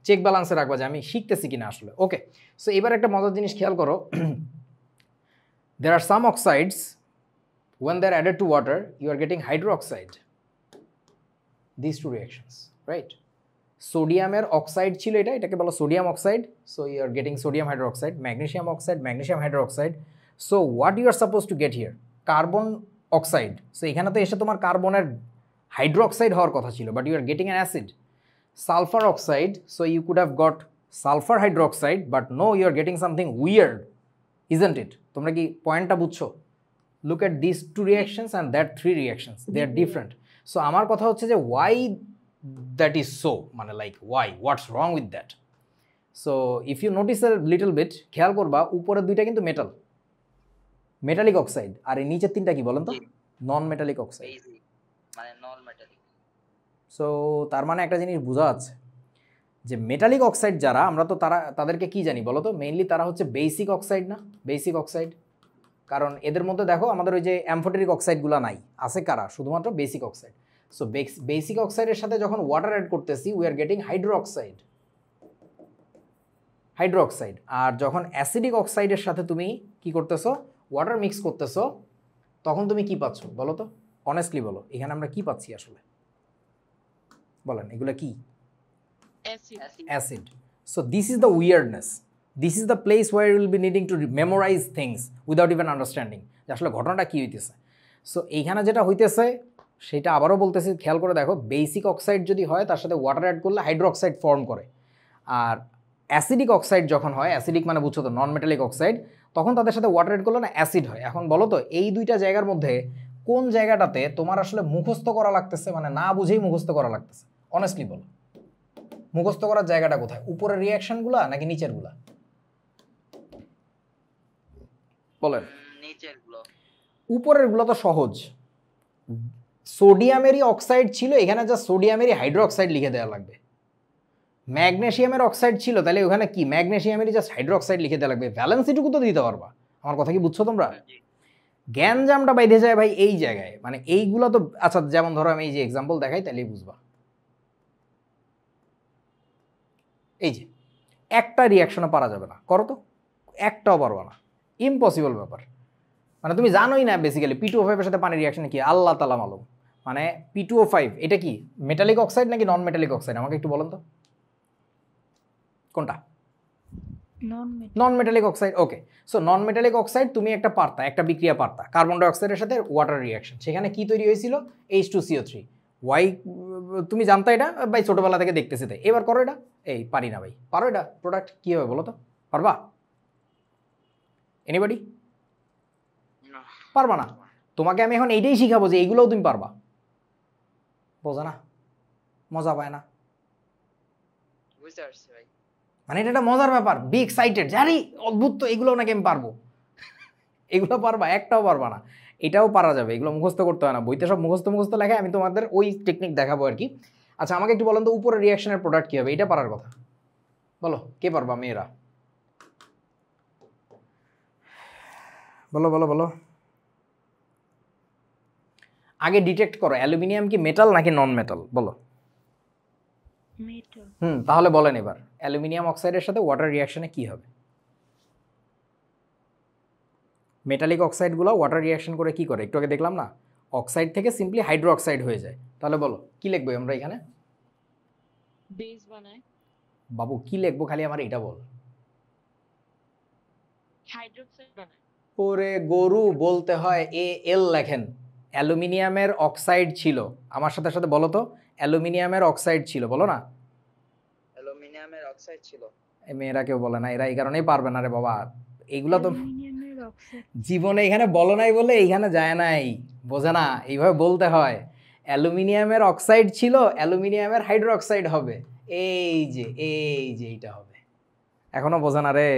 চেক ব্যালেন্সে রাখবা যে আমি শিখতেছি কিনা আসলে। ওকে, সো এবার একটা মজার জিনিস খেয়াল করো, there are some oxides when they're added to water you are getting hydroxide, these two reactions, right? সোডিয়ামের অক্সাইড ছিল এটা, এটাকে বলো sodium oxide, so you are getting sodium hydroxide. Magnesium oxide, magnesium hydroxide. So what you are suppose to get here? Carbon oxide. So এখানে তো এসে তোমার কার্বনের হাইড্রোক্সাইড হওয়ার কথা ছিল, but you are getting an acid. Sulphur oxide, so you could have got sulphur hydroxide, but no, you are getting something weird, isn't it? তোমরা কি পয়েন্টটা বুঝছো? Look at this two reactions and that three reactions, they are different. So আমার কথা হচ্ছে যে why that is so, মানে like why, what's wrong with that? So if you notice a little bit, খেয়াল করবা উপরের দুইটা কিন্তু মেটাল, মেটালিক অক্সাইড, আর এই নিচের তিনটা কি বলেন তো? নন মেটালিক অক্সাইড,
মানে নন মেটালিক।
সো তার মানে একটা জিনিস বোঝা যাচ্ছে যে মেটালিক অক্সাইড যারা, আমরা তো তাদেরকে কি জানি বলো তো? মেইনলি তারা হচ্ছে বেসিক অক্সাইড, না? বেসিক অক্সাইড, কারণ এদের মধ্যে দেখো আমাদের ওই যে অ্যামফোটেরিক অক্সাইডগুলো নাই, আছে কারা? শুধুমাত্র বেসিক অক্সাইড। সো বেসিক অক্সাইডের সাথে যখন ওয়াটার অ্যাড করতেছি উই আর গেটিং হাইড্রোক্সাইড। আর যখন অ্যাসিডিক অক্সাইডের সাথে তুমি কি করতেছো, ওয়াটার মিক্স করতেছো, তখন তুমি কি পাচ্ছ বলো তো? অনেস্টলি বলো, এখানে আমরা কি পাচ্ছি আসলে? বলেন এগুলো কি? Acid. So this is the weirdness, this is the place where you will be needing to memorise things without even understanding যে আসলে ঘটনাটা কী হইতেছে। সো এইখানে যেটা হইতেছে সেটা আবারও বলতেছি, খেয়াল করে দেখো, বেসিক অক্সাইড যদি হয় তার সাথে ওয়াটার অ্যাড করলে হাইড্রোক্সাইড ফর্ম করে, আর অ্যাসিডিক অক্সাইড যখন হয়, অ্যাসিডিক মানে বুঝছো তো নন মেটালিক অক্সাইড, তখন তাদের সাথে ওয়াটার অ্যাড করলে না অ্যাসিড হয়। এখন বলো তো এই দুইটা জায়গার মধ্যে কোন জায়গাটাতে তোমার আসলে মুখস্থ করা লাগতেছে, মানে না বুঝেই মুখস্থ করা লাগতেছে? অনেস্টলি বলো, মুখস্থ করার জায়গাটা কোথায়? উপরের রিয়াকশনগুলা নাকি নিচেরগুলা? বলেন।
নিচেরগুলো।
উপরেরগুলো তো সহজ, সোডিয়ামেরই অক্সাইড ছিল, এখানে যা সোডিয়ামেরই হাইড্রোক্সাইড লিখে দেওয়া লাগবে। ম্যাগনেসিয়ামের অক্সাইড ছিল, তাহলে ওখানে কি ম্যাগনেসিয়ামেরই জাস্ট হাইড্রোক্সাইড লিখে দেওয়া লাগবে, ভ্যালেন্সিটুকু তো দিতে পারবা। আমার কথা কি বুঝছো তোমরা? জ্ঞানজামটা বাইধে যায় ভাই এই জায়গায়, মানে এইগুলো তো আচ্ছা, যেমন ধরো আমি এই যে এক্সাম্পল দেখাই তাহলেই বুঝবা। এই যে একটা রিয়াকশনও পারা যাবে না, করো তো, একটাও পারবা না, ইম্পসিবল ব্যাপার। মানে তুমি জানোই না বেসিক্যালি P2O5 এর সাথে পানির রিয়াকশনে কি, আল্লাহ তাআলা মালুম। মানে P2O5 এটা কি মেটালিক অক্সাইড নাকি নন মেটালিক অক্সাইড? আমাকে একটু বলেন তো কোনটা? Non metallic oxide. Okay, so non metallic oxide তুমি একটা পারতা, একটা বিক্রিয়া পারতা কার্বন ডাই অক্সাইডের সাথে ওয়াটার রিয়াকশন, সেখানে কি তৈরি হয়েছিল? H2CO3। ওয়াই তুমি জানতা এটা ভাই? ছোটবেলা থেকে দেখতেছি তাই। এবার করো এটা। এই পারি না ভাই, পারো এটা? প্রোডাক্ট কী হবে বলো তো? পারবা? এনিবডি?
না
পারবা না? তোমাকে আমি এখন এইটাই শিখাবো যে এইগুলোও তুমি পারবা। বোঝা না? মজা পায় না?
বুঝতে পারছি ভাই।
মানে এটা একটা মজার ব্যাপার, বি এক্সাইটেড, জানি অদ্ভুত তো, এগুলো নাকি আমি পারবো। এগুলো পারবা? একটাও পারবা না। এটাও পারা যাবে, এগুলো মুখস্থ করতে হয় না, বইতে সব মুখস্থ লেখা, আমি তোমাদের ওই টেকনিক দেখাবো আর কি। আচ্ছা আমাকে একটু বলেন তো উপরে রিয়াকশনের প্রোডাক্ট কী হবে, এটা পারার কথা বলো, কে পারবা মেয়েরা? বলো বলো বলো। আগে ডিটেক্ট করো অ্যালুমিনিয়াম কি মেটাল নাকি নন মেটাল, বলো।
metal,
তাহলে বলেন এবার অ্যালুমিনিয়াম অক্সাইডের সাথে ওয়াটার রিয়াকশনে কি হবে? মেটালিক অক্সাইডগুলো ওয়াটার রিয়াকশন করে কি করে, একটু আগে দেখলাম না, অক্সাইড থেকে সিম্পলি হাইড্রো অক্সাইড হয়ে যায়। তাহলে বলো কি লিখবো আমরা এখানে?
বেস বানায়,
বাবু কি লিখবো খালি আমার এটা বল।
হাইড্রোক্সাইড বানায়।
ওরে গরু, বলতে হয় এল লেখেন। অ্যালুমিনিয়ামের অক্সাইড ছিল, আমার সাথে সাথে বলো তো, অ্যালুমিনিয়ামের অক্সাইড ছিল, বলো না।
অ্যালুমিনিয়ামের অক্সাইড ছিল।
এই মেয়েরা কেউ বলে না, এরা এই কারণেই পারবে না রে বাবা, এইগুলো তো
অ্যালুমিনিয়ামের অক্সাইড,
জীবনে এখানে বলো নাই বলে এইখানে যায় নাই, বোঝে না, এইভাবে বলতে হয়। অ্যালুমিনিয়ামের অক্সাইড ছিল, অ্যালুমিনিয়ামের হাইড্রো অক্সাইড হবে, এই যে এইটা হবে। এখনো বোঝে না রে।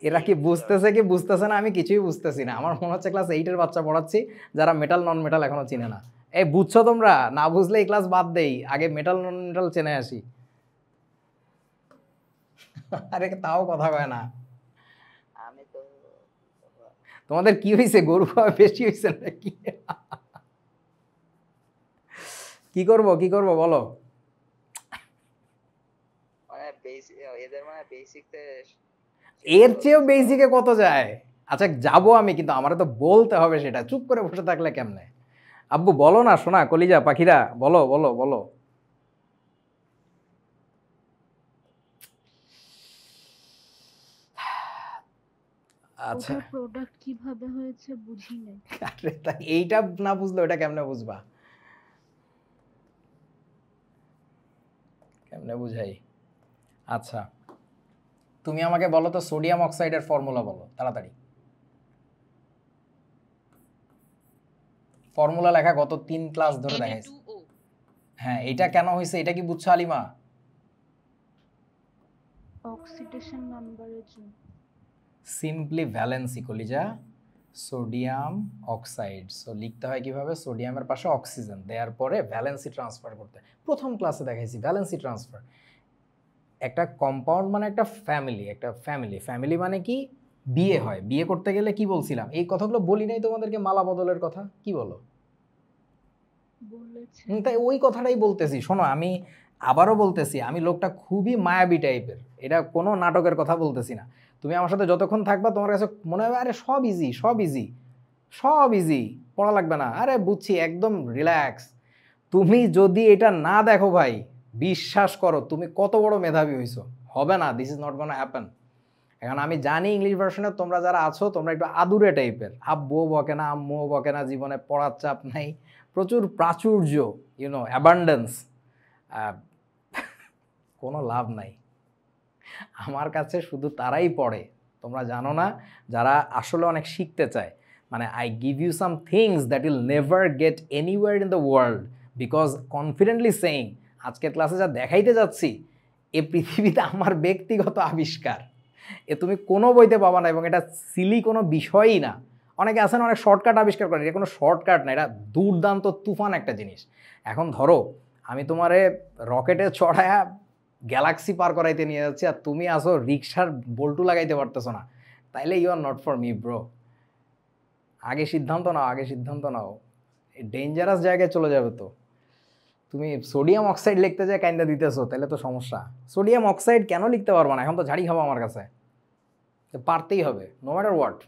এরা কি বুঝতেছে কি বুঝতেছে না, আমি কিছুই বুঝতেছি না। আমার মনে হচ্ছে ক্লাস 8-এর বাচ্চা পড়াচ্ছি, যারা মেটাল নন মেটাল এখনো চিনে না। এই বুঝছো তোমরা? না বুঝলে এই ক্লাস বাদ দেই, আগে মেটাল নন মেটাল চেনে আসি। আরে তাও কথা কয় না।
আমি তো
তোমাদের কি হয়েছে, গরু খাওয়া বেশি হয়েছে নাকি? কি করব বলো।
মানে বেসিক, এদের মানে বেসিকতে
এর চেয়েও বেসিকে কত যায়? আচ্ছা যাবো আমি, কিন্তু আমারে তো বলতে হবে সেটা, চুপ করে বসে থাকলে কেমনে? আব্বু বলো না, শোনা কলিজা পাখিরা, বলো বলো বলো। আচ্ছা
ওটার প্রোডাক্ট কিভাবে হয়েছে বুঝি নাই।
আরে তা এইটা না বুঝলে ওটা কেমনে বুঝবা? কেমনে বুঝাই? আচ্ছা তুমি আমাকে বলো তো সোডিয়াম অক্সাইডের ফর্মুলা বলো তাড়াতাড়ি। ফর্মুলা লেখা গত 3 ক্লাস ধরে দেখাইছি।
Na2O,
হ্যাঁ এটা কেন হয়েছে এটা কি বুঝছো আলিমা?
অক্সিডেশন নাম্বারের জন্য।
সিম্পলি ভ্যালেন্সি কলিজা, সোডিয়াম অক্সাইড। সো লিখতে হয় কিভাবে, সোডিয়ামের পাশে অক্সিজেন দেওয়ার পরে ভ্যালেন্সি ট্রান্সফার করতে। প্রথম ক্লাসে দেখাইছি ভ্যালেন্সি ট্রান্সফার। একটা কম্পাউন্ড মানে একটা ফ্যামিলি মানে কি, বিয়ে হয়, বিয়ে করতে গেলে কি বলছিলাম, এই কথাগুলো বলি নাই তোমাদেরকে, মালা বদলের কথা, কি বলো?
বলেছে
তাই ওই কথাটাই বলতেছি, শোনো আমি আবারও বলতেছি, আমি লোকটা খুবই মায়াবী টাইপের, এটা কোনো নাটকের কথা বলতেছি না। তুমি আমার সাথে যতক্ষণ থাকবা তোমার কাছে মনে হবে আরে সব ইজি সব ইজি সব ইজি, পড়া লাগবে না, আরে বুঝছি, একদম রিল্যাক্স। তুমি যদি এটা না দেখো ভাই, বিশ্বাস করো তুমি কত বড় মেধাবী হইছো, হবে না, this is not gonna happen. এখন আমি জানি ইংলিশ ভার্সনে তোমরা যারা আছো তোমরা একটু আদুরে টাইপের, আব্বুও বকে না আম্মুও বকে না, জীবনে পড়ার চাপ নাই, প্রচুর প্রাচুর্য, অ্যাবান্ডেন্স, কোনো লাভ নাই। আমার কাছে শুধু তারাই পড়ে, তোমরা জানো না, যারা আসলে অনেক শিখতে চায়। মানে I give you some things that will never get anywhere in the world, because confidently saying আজকের ক্লাসে যা দেখাইতে যাচ্ছি এ পৃথিবীতে আমার ব্যক্তিগত আবিষ্কার, এ তুমি কোনো বইতে পাবা না, এবং এটা সিলি কোনো বিষয়ই না। অনেকে আছেন অনেক শর্টকাট আবিষ্কার করেন, এটা কোনো শর্টকাট না, এটা দুর্দান্ত তুফান একটা জিনিস। এখন ধরো আমি তোমারে রকেটে চড়ায়া গ্যালাক্সি পার করাইতে নিয়ে যাচ্ছি, আর তুমি আসো রিক্সার বল্টু লাগাইতে পারতেছো না, তাইলে you are not for me bro. আগে সিদ্ধান্ত নাও, ডেঞ্জারাস জায়গায় চলে যাবে তো। তুমি সোডিয়াম অক্সাইড লিখতে যায় কাইন্দা দিতেছো, তাহলে তো সমস্যা। সোডিয়াম অক্সাইড কেন লিখতে পারবো না, এখন তো ঝাড়ি খাবো আমার কাছে, পারতেই হবে নো ম্যাটার হোয়াট।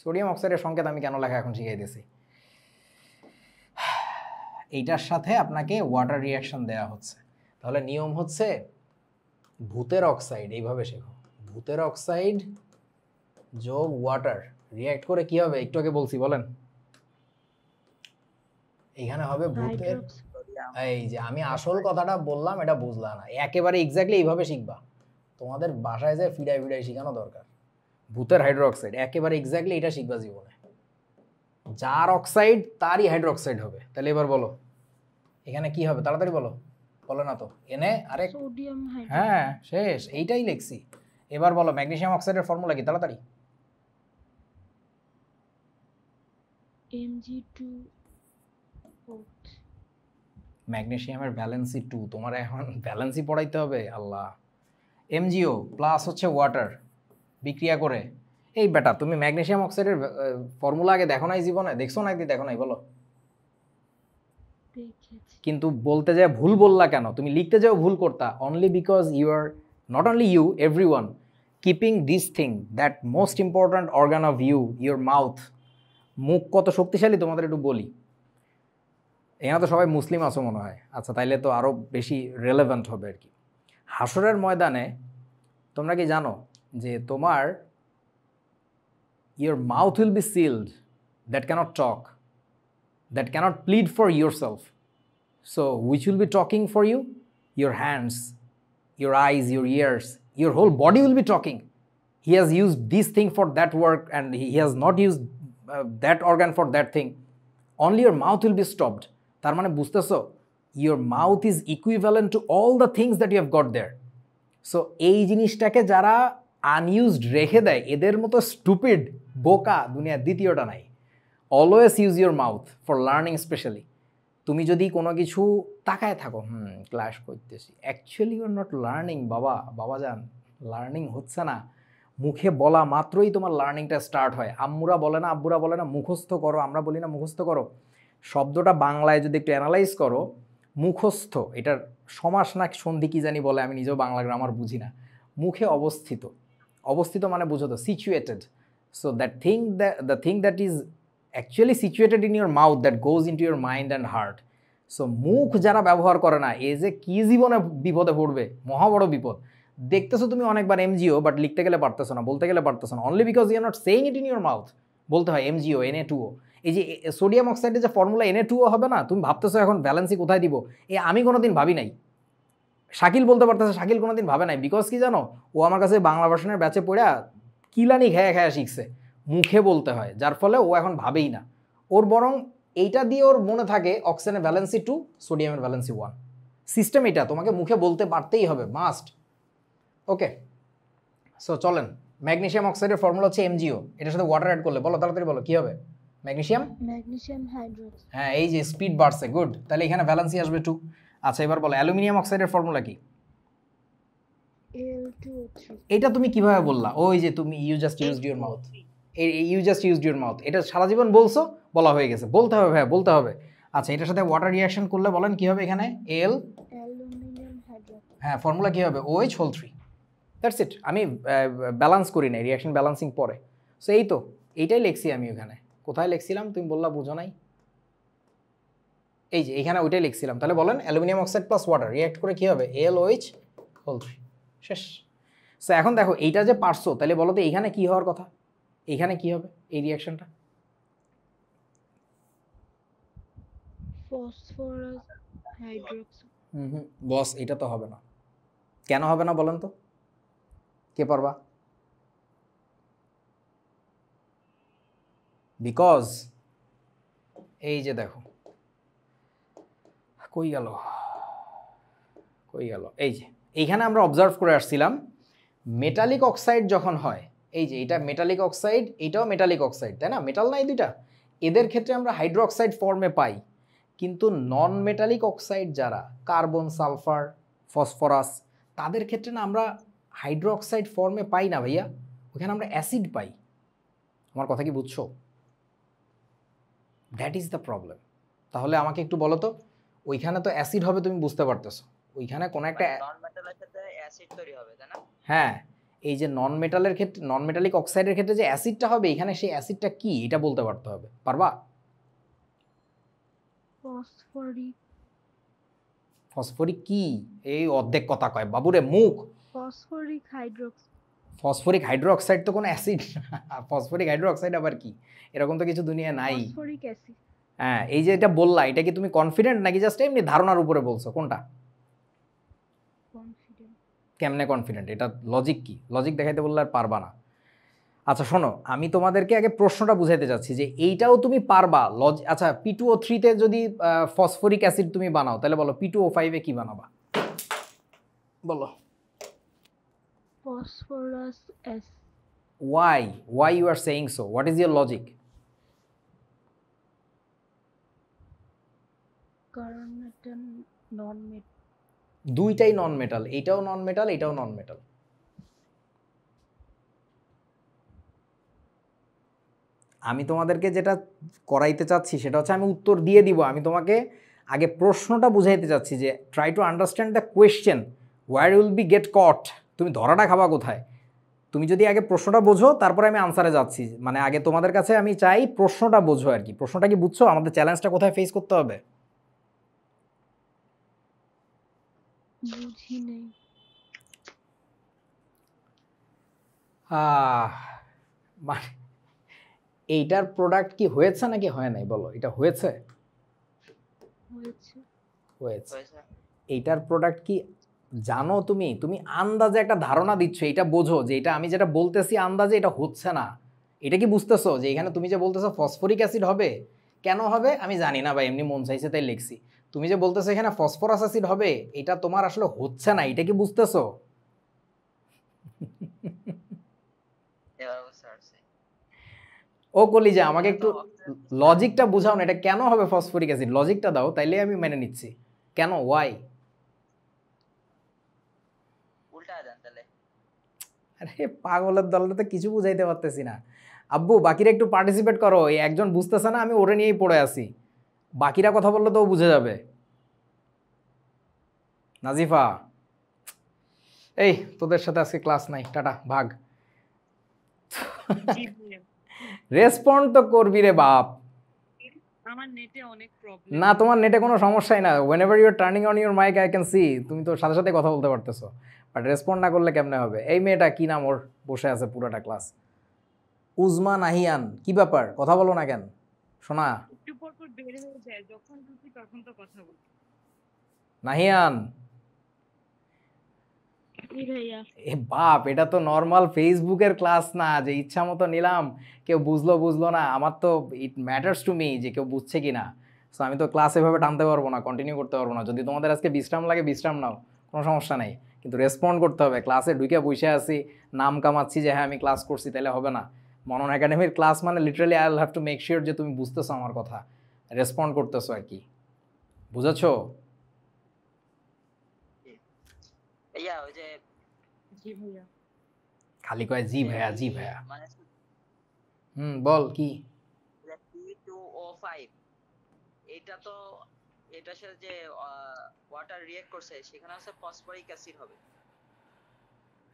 সোডিয়াম অক্সাইডের সংকেত আমি কেন লেখা এখন শিখিয়ে দিয়েছি। এইটার সাথে আপনাকে ওয়াটার রিয়াকশন দেওয়া হচ্ছে, তাহলে নিয়ম হচ্ছে ভূতের অক্সাইড, এইভাবে শেখো, ভূতের অক্সাইড যোগ ওয়াটার রিয়্যাক্ট করে কি হবে একটু আগে বলছি, বলেন। এখানে হবে ভূতের এই যে আমি আসল কথাটা বললাম, এটা বুঝলা না, একেবারে এক্স্যাক্টলি এইভাবে শিখবা। তোমাদের বাসায় যে ফিডাই ফিডাই শেখানো দরকার। ভূতের হাইড্রোক্সাইড একেবারে এক্স্যাক্টলি এটা শিখবা জীবনে। যার অক্সাইড তারই হাইড্রোক্সাইড হবে। তাহলে এবার বলো এখানে কি হবে, তাড়াতাড়ি বলো। বলো না তো এনে আরেক।
Sodium hydroxide.
হ্যাঁ শেষ, এইটাই লিখছি। এবার বলো ম্যাগনেসিয়াম অক্সাইডের ফর্মুলা কি, তাড়াতাড়ি।
Mg2O3।
ম্যাগনেসিয়ামের ভ্যালেন্সি 2, তোমার এখন ভ্যালেন্সি পড়াইতে হবে আল্লাহ। এমজিও প্লাস হচ্ছে ওয়াটার বিক্রিয়া করে। এই বেটা তুমি ম্যাগনেসিয়াম অক্সাইডের ফর্মুলা আগে দেখো নাই জীবনে? দেখছো নাকি দেখো নাই বলো?
দেখেছি।
কিন্তু বলতে যায় ভুল বললা কেন? তুমি লিখতে যাও ভুল করতা, only because you are not only you, everyone keeping this thing that most important organ of you, your mouth. মুখ কত শক্তিশালী তোমাদের একটু বলি। এখানে তো সবাই মুসলিম আছো মনে হয়, আচ্ছা তাইলে তো আরও বেশি রেলেভেন্ট হবে আর কি। হাসরের ময়দানে তোমরা কি জানো যে তোমার your mouth will be sealed, that cannot talk, that cannot plead for yourself. So which will be talking for you? Your hands, your eyes, your ears, your whole body will be talking. He has used this thing for that work and he has not used that organ for that thing. Only your mouth will be stopped. তার মানে বুঝতেছো, your mouth is equivalent to all the things that you have got there. So এই জিনিসটাকে যারা unused রেখে দেয় এদের মতো স্টুপিড বোকা দুনিয়ার দ্বিতীয়টা নাই। Always use your mouth for learning specially. তুমি যদি কোনো কিছু তাকায় থাকো, ক্লাস করতেছি, actually you are not learning বাবা যান, লার্নিং হচ্ছে না। মুখে বলা মাত্রই তোমার লার্নিংটা স্টার্ট হয়। আম্মুরা বলে না, আব্বুরা বলে না মুখস্থ করো, আমরা বলি না মুখস্থ করো। শব্দটা বাংলায় যদি একটু অ্যানালাইজ করো, মুখস্থ এটার সমাস না সন্ধি কি জানি বলে, আমি নিজেও বাংলা গ্রামার বুঝি না। মুখে অবস্থিত, অবস্থিত মানে বুঝো তো situated. So that the thing that is actually situated in your mouth that goes in to your mind and heart. So মুখ যারা ব্যবহার করে না, এ যে কী জীবনে বিপদে পড়বে, মহা বড় বিপদ। দেখতেছো তুমি অনেকবার এমজিও, বাট লিখতে গেলে পারতেছো না, বলতে গেলে পারতেছো না, only because you are not saying it in your mouth. বলতে হয় এমজিও, Na2O। এই যে সোডিয়াম অক্সাইডের যে ফর্মুলা Na2O হবে না, তুমি ভাবতেছো এখন ব্যালেন্সি কোথায় দিব। আমি কোনোদিন ভাবি নাই। শাকিল বলতে পারতেছে, শাকিল কোনোদিন ভাবে নাই। বিকজ কি জানো, ও আমার কাছে বাংলা ভার্সনের ব্যাচে পড়া কিলানি খেয়ে খেয়ে শিখছে, মুখে বলতে হয়, যার ফলে ও এখন ভাবেই না। ওর বরং এইটা দিয়ে ওর মনে থাকে অক্সিজেনের ভ্যালেন্সি 2, সোডিয়ামের ভ্যালেন্সি 1। সিস্টেম এটা, তোমাকে মুখে বলতে পারতেই হবে, মাস্ট। ওকে, সো চলেন, ম্যাগনেসিয়াম অক্সাইডের ফর্মুলা হচ্ছে এমজিও, এটার সাথে ওয়াটার অ্যাড করলে বলো তাড়াতাড়ি বলো কী হবে। Magnesium
hydroxide.
হ্যাঁ, এই যে স্পিড বাড়ছে, গুড। তাহলে এখানে ভ্যালেন্সি আসবে 2। আচ্ছা এবার বলো অ্যালুমিনিয়াম অক্সাইডের ফর্মুলা কি?
Al2O3।
এটা তুমি কিভাবে বললা? ওই যে তুমি you just used your mouth, you just used your mouth, এটা সারা জীবন বলছো, বলা হয়ে গেছে, বলতে হবে ভাইয়া, বলতে হবে। আচ্ছা এটার সাথে ওয়াটার রিয়াকশন করলে বলেন কি হবে এখানে?
Aluminium hydroxide.
হ্যাঁ, ফর্মুলা কি হবে? OH3। That's it. আমি ব্যালেন্স করি না, রিয়াকশন ব্যালেন্সিং পরে। সো এই তো, এইটাই লিখছি আমি ওখানে। কোথায় লিখছিলাম তুমি বললা বুঝো নাই? এই যে এখানে ওইটাই লিখছিলাম। তাহলে বলেন aluminium oxide plus water react করে কি হবে? AlOH3। শেষ। সো এখন দেখো এইটা যে পারছো, তাহলে বলো তো এইখানে কি হওয়ার কথা? এইখানে কি হবে এই রিয়াকশনটা?
Phosphorus hydroxide.
বস, এটা তো হবে না। কেন হবে না বলেন তো? কে পারবা? বিকজ এই যে দেখো, কই গেল, এই যে এইখানে আমরা অবজার্ভ করে আসছিলাম মেটালিক অক্সাইড যখন হয়, এই যে এটা মেটালিক অক্সাইড, এটাও মেটালিক অক্সাইড, তাই না? মেটাল নাই দুইটা, এদের ক্ষেত্রে আমরা হাইড্রোক্সাইড ফর্মে পাই। কিন্তু নন মেটালিক অক্সাইড যারা, কার্বন, সালফার, ফসফরাস, তাদের ক্ষেত্রে না আমরা হাইড্রোক্সাইড ফর্মে পাই না ভাইয়া, ওখানে আমরা অ্যাসিড পাই। আমার কথা কি বুঝছো? That is the problem. তাহলে আমাকে একটু বলো তো, ওইখানে তো অ্যাসিড হবে, তুমি বুঝতে পারতেছো, ওইখানে কোনো একটা
নন মেটালের সাথে অ্যাসিড তৈরি হবে, তাই না?
হ্যাঁ, এই যে নন মেটালের ক্ষেত্রে, নন মেটালিক অক্সাইডের ক্ষেত্রে যে অ্যাসিডটা হবে, এখানে সেই অ্যাসিডটা কি এটা বলতে পারতে হবে। পারবা? ফসফরিক কি? এই অর্ধেক কথা কয় বাবুরে মুখ।
Phosphoric hydroxide.
ফসফরিক হাইড্রোক্সাইড তো কোনো অ্যাসিড। ফসফরিক হাইড্রোক্সাইড আবার কি? এরকম তো কিছু দুনিয়া নাই।
Phosphoric acid.
হ্যাঁ, এই যে এটা বললা, এটা কি তুমি কনফিডেন্ট নাকি জাস্ট এমনি ধারণার উপরে বলছো, কোনটা?
কনফিডেন্ট।
কেমনে কনফিডেন্ট? এটা লজিক কি? লজিক দেখাইতে বললে আর পারবা না। আচ্ছা শোনো, আমি তোমাদেরকে আগে প্রশ্নটা বুঝাইতে যাচ্ছি যে এইটাও তুমি পারবা। আচ্ছা P2O3-তে যদি ফসফরিক অ্যাসিড তুমি বানাও, তাহলে বলো P2O5-এ কি বানাবা? বলো।
Phosphorus S.
Why you are saying so? What is your logic?
কারণ এটা নন মেট।
দুইটাই নন মেটাল, এইটাও নন মেটাল, এটাও নন মেটাল। আমি তোমাদেরকে যেটা করাইতে চাচ্ছি সেটা হচ্ছে, আমি উত্তর দিয়ে দিব, আমি তোমাকে আগে প্রশ্নটা বুঝাইতে চাচ্ছি যে try to understand the question, where will be get caught. তুমি ধরাটা খাবা কোথায়? তুমি যদি আগে প্রশ্নটা বোঝো তারপরে আমি আনসারে যাচ্ছি, মানে আগে তোমাদের কাছে আমি চাই প্রশ্নটা বোঝো আর কি। প্রশ্নটা কি বুঝছো? আমাদের চ্যালেঞ্জটা কোথায় ফেস করতে হবে?
বুঝি নেই।
মানে এইটার প্রোডাক্ট কি হয়েছে নাকি হয় নাই? বলো, এটা হয়েছে?
হয়েছে।
হয়েছে।
হয়েছে।
এইটার প্রোডাক্ট কি জানো তুমি? তুমি আন্দাজে একটা ধারণা দিচ্ছ, এটা বোঝো যে এটা আমি যেটা বলতেছি আন্দাজে এটা হচ্ছে না। এটা কি বুঝতেছো যে এখানে তুমি যে বলতেছো ফসফরিক অ্যাসিড হবে, কেন হবে আমি জানি না ভাই, এমনি মন চাইছে তাই লিখছি। তুমি যে বলতেছো এখানে ফসফরাস অ্যাসিড হবে, এটা তোমার আসলে হচ্ছে না, এটা কি বুঝতেছো?
এবার বুঝতে পারছি।
ও কলিজা, আমাকে একটু লজিকটা বুঝাও না, এটা কেন হবে ফসফরিক অ্যাসিড? লজিকটা দাও, তাইলে আমি মেনে নিচ্ছি। কেন? ওয়াই?
উল্টা দেন তাহলে।
আরে পাগলের দলটা তো কিছু বুঝাইতে পারতেছি না। আব্বু বাকিরা একটু পার্টিসিপেট করো, এই একজন বুঝতেছে না, আমি ওরে নিয়েই পড়ে আছি। বাকিরা কথা বললে তো ও বুঝে যাবে। নাজিফা, এই তোদের সাথে আজকে ক্লাস নাই, টাটা, ভাগ।
জি ভাইয়া।
রেসপন্ড তো করবি রে বাপ।
আমার নেটে অনেক প্রবলেম।
না, তোমার নেটে কোনো সমস্যাই না। whenever you are turning on your mic I can see তুমি তো সাথে সাথে কথা বলতে পারতেছো, বাট রেসপন্ড না করলে কেমনে হবে? এই মেয়েটা কি নাম ওর, বসে আছে পুরোটা ক্লাস, উজমা নাহিয়ান, কি ব্যাপার? কথা বলো না কেন শোনা?
একটু পর পর বের হয়ে যায়, যখন খুশি তখন তো কথা বলি।
নাহিয়ান,
জি ভাইয়া।
এ বাপ, এটা তো নর্মাল ফেসবুকের ক্লাস না যে ইচ্ছা মতো নিলাম, কেউ বুঝলো না। আমার তো ইট ম্যাটার্স টু মি যে কেউ বুঝছে কি না। সো আমি তো ক্লাস এভাবে টানতে পারবো না, কন্টিনিউ করতে পারবো না। যদি তোমাদের আজকে বিশ্রাম লাগে বিশ্রাম নাও, কোনো সমস্যা নাই, কিন্তু রেসপন্ড করতে হবে। ক্লাসে ঢুকে বসে আছি, নাম কামাচ্ছি যে হ্যাঁ আমি ক্লাস করছি, তাহলে হবে না। মনন একাডেমির ক্লাস মানে literally I will have to make sure যে তুমি বুঝতেছো আমার কথা, রেসপন্ড করতেছো আর কি, বুঝেছো?
ইয়া ওই যে
জি ভাইয়া।
খালি কয় জি ভাইয়া, জি ভাইয়া।
মানে
বল কি?
P2O5 এটা তো এটার সাথে যে ওয়াটার রিঅ্যাক্ট করছে সেখানে আছে ফসফরিক অ্যাসিড হবে।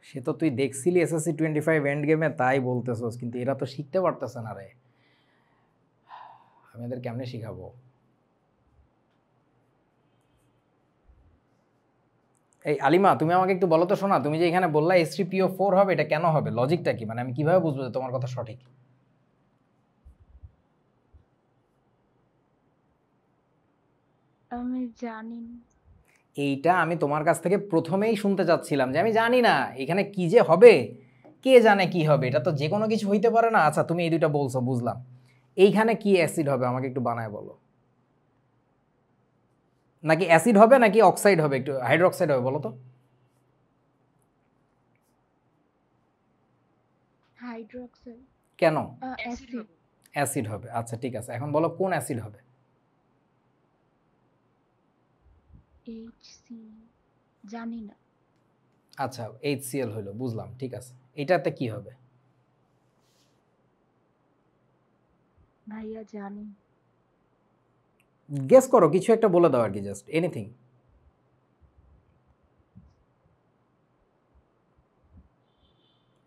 সে তো তুই দেখছিলি SSC 25 এন্ড গেমে, তাই বলতেছস, কিন্তু এরা তো শিখতে পারতেছে না রে। আমি এদের কেমনে শিখাবো? এই আলিমা, তুমি আমাকে একটু বলো তো, শোনা, তুমি যে এখানে বললা H3PO4 হবে, এটা কেন হবে? লজিকটা কি? মানে আমি কিভাবে বুঝবো যে তোমার কথা সঠিক?
আমি জানি না।
এইটা আমি তোমার কাছ থেকে প্রথমেই শুনতে চাচ্ছিলাম যে আমি জানি না এখানে কি যে হবে, কে জানে কি হবে, এটা তো যে কোনো কিছু হইতে পারে না। আচ্ছা তুমি এই দুইটা বলছো, বুঝলাম। এইখানে কি অ্যাসিড হবে আমাকে একটু বানায় বলো। নাকি অ্যাসিড হবে নাকি অক্সাইড হবে, একটু হাইড্রোক্সাইড হবে বলো তো?
হাইড্রোক্সাইড।
কেন?
Acid
acid.
হবে।
অ্যাসিড হবে, আচ্ছা ঠিক আছে। এখন বলো কোন অ্যাসিড হবে?
HC। জানি না
আচ্ছা HCl হইলো, বুঝলাম, ঠিক আছে। এটাতে কি হবে?
ভাইয়া, জানি।
গেস করো, কিছু একটা বলে দাও আর কি, জাস্ট এনিথিং।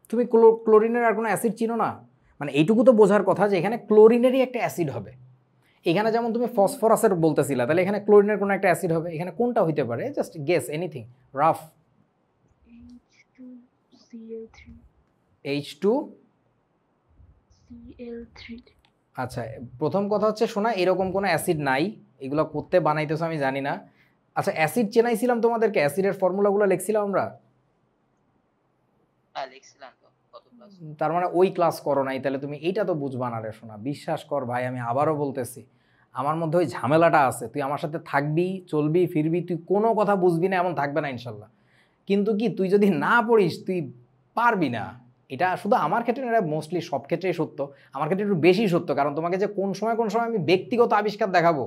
তুমি ক্লোরিনের আর কোনো অ্যাসিড চিনো না? মানে এইটুকু তো বোঝার কথা যে এখানে ক্লোরিনেরই একটা অ্যাসিড হবে। এখানে যেমন তুমি ফসফরাসের বলতেছিলা, তাহলে এখানে ক্লোরিনের কোনো একটা অ্যাসিড হবে। এখানে কোনটা হইতে পারে? Just guess anything, rough.
H2Cl3।
H2
Cl3।
আচ্ছা, প্রথম কথা হচ্ছে শোনা, এরকম কোনো অ্যাসিড নাই, এগুলো করতে বানাইতেছো আমি জানি না। আচ্ছা, অ্যাসিড চেনাইছিলাম তোমাদেরকে, অ্যাসিডের ফর্মুলাগুলো লিখছিলাম আমরা।
হ্যাঁ লিখছিলাম তো কত ক্লাস।
তার মানে ওই ক্লাস করো নাই, তাহলে তুমি এইটা তো বুঝবা না রে শোনা। বিশ্বাস কর ভাই, আমি আবারও বলতেছি, আমার মধ্যে ওই ঝামেলাটা আছে। তুই আমার সাথে থাকবি, চলবি, ফিরবি, তুই কোনো কথা বুঝবি না এমন থাকবে না ইনশাল্লাহ। কিন্তু কি তুই যদি না পড়িস তুই পারবি না। এটা শুধু আমার ক্ষেত্রে না, এটা মোস্টলি সব ক্ষেত্রেই সত্য। আমার ক্ষেত্রে একটু বেশি সত্য, কারণ তোমাকে যে কোন সময় আমি ব্যক্তিগত আবিষ্কার দেখাবো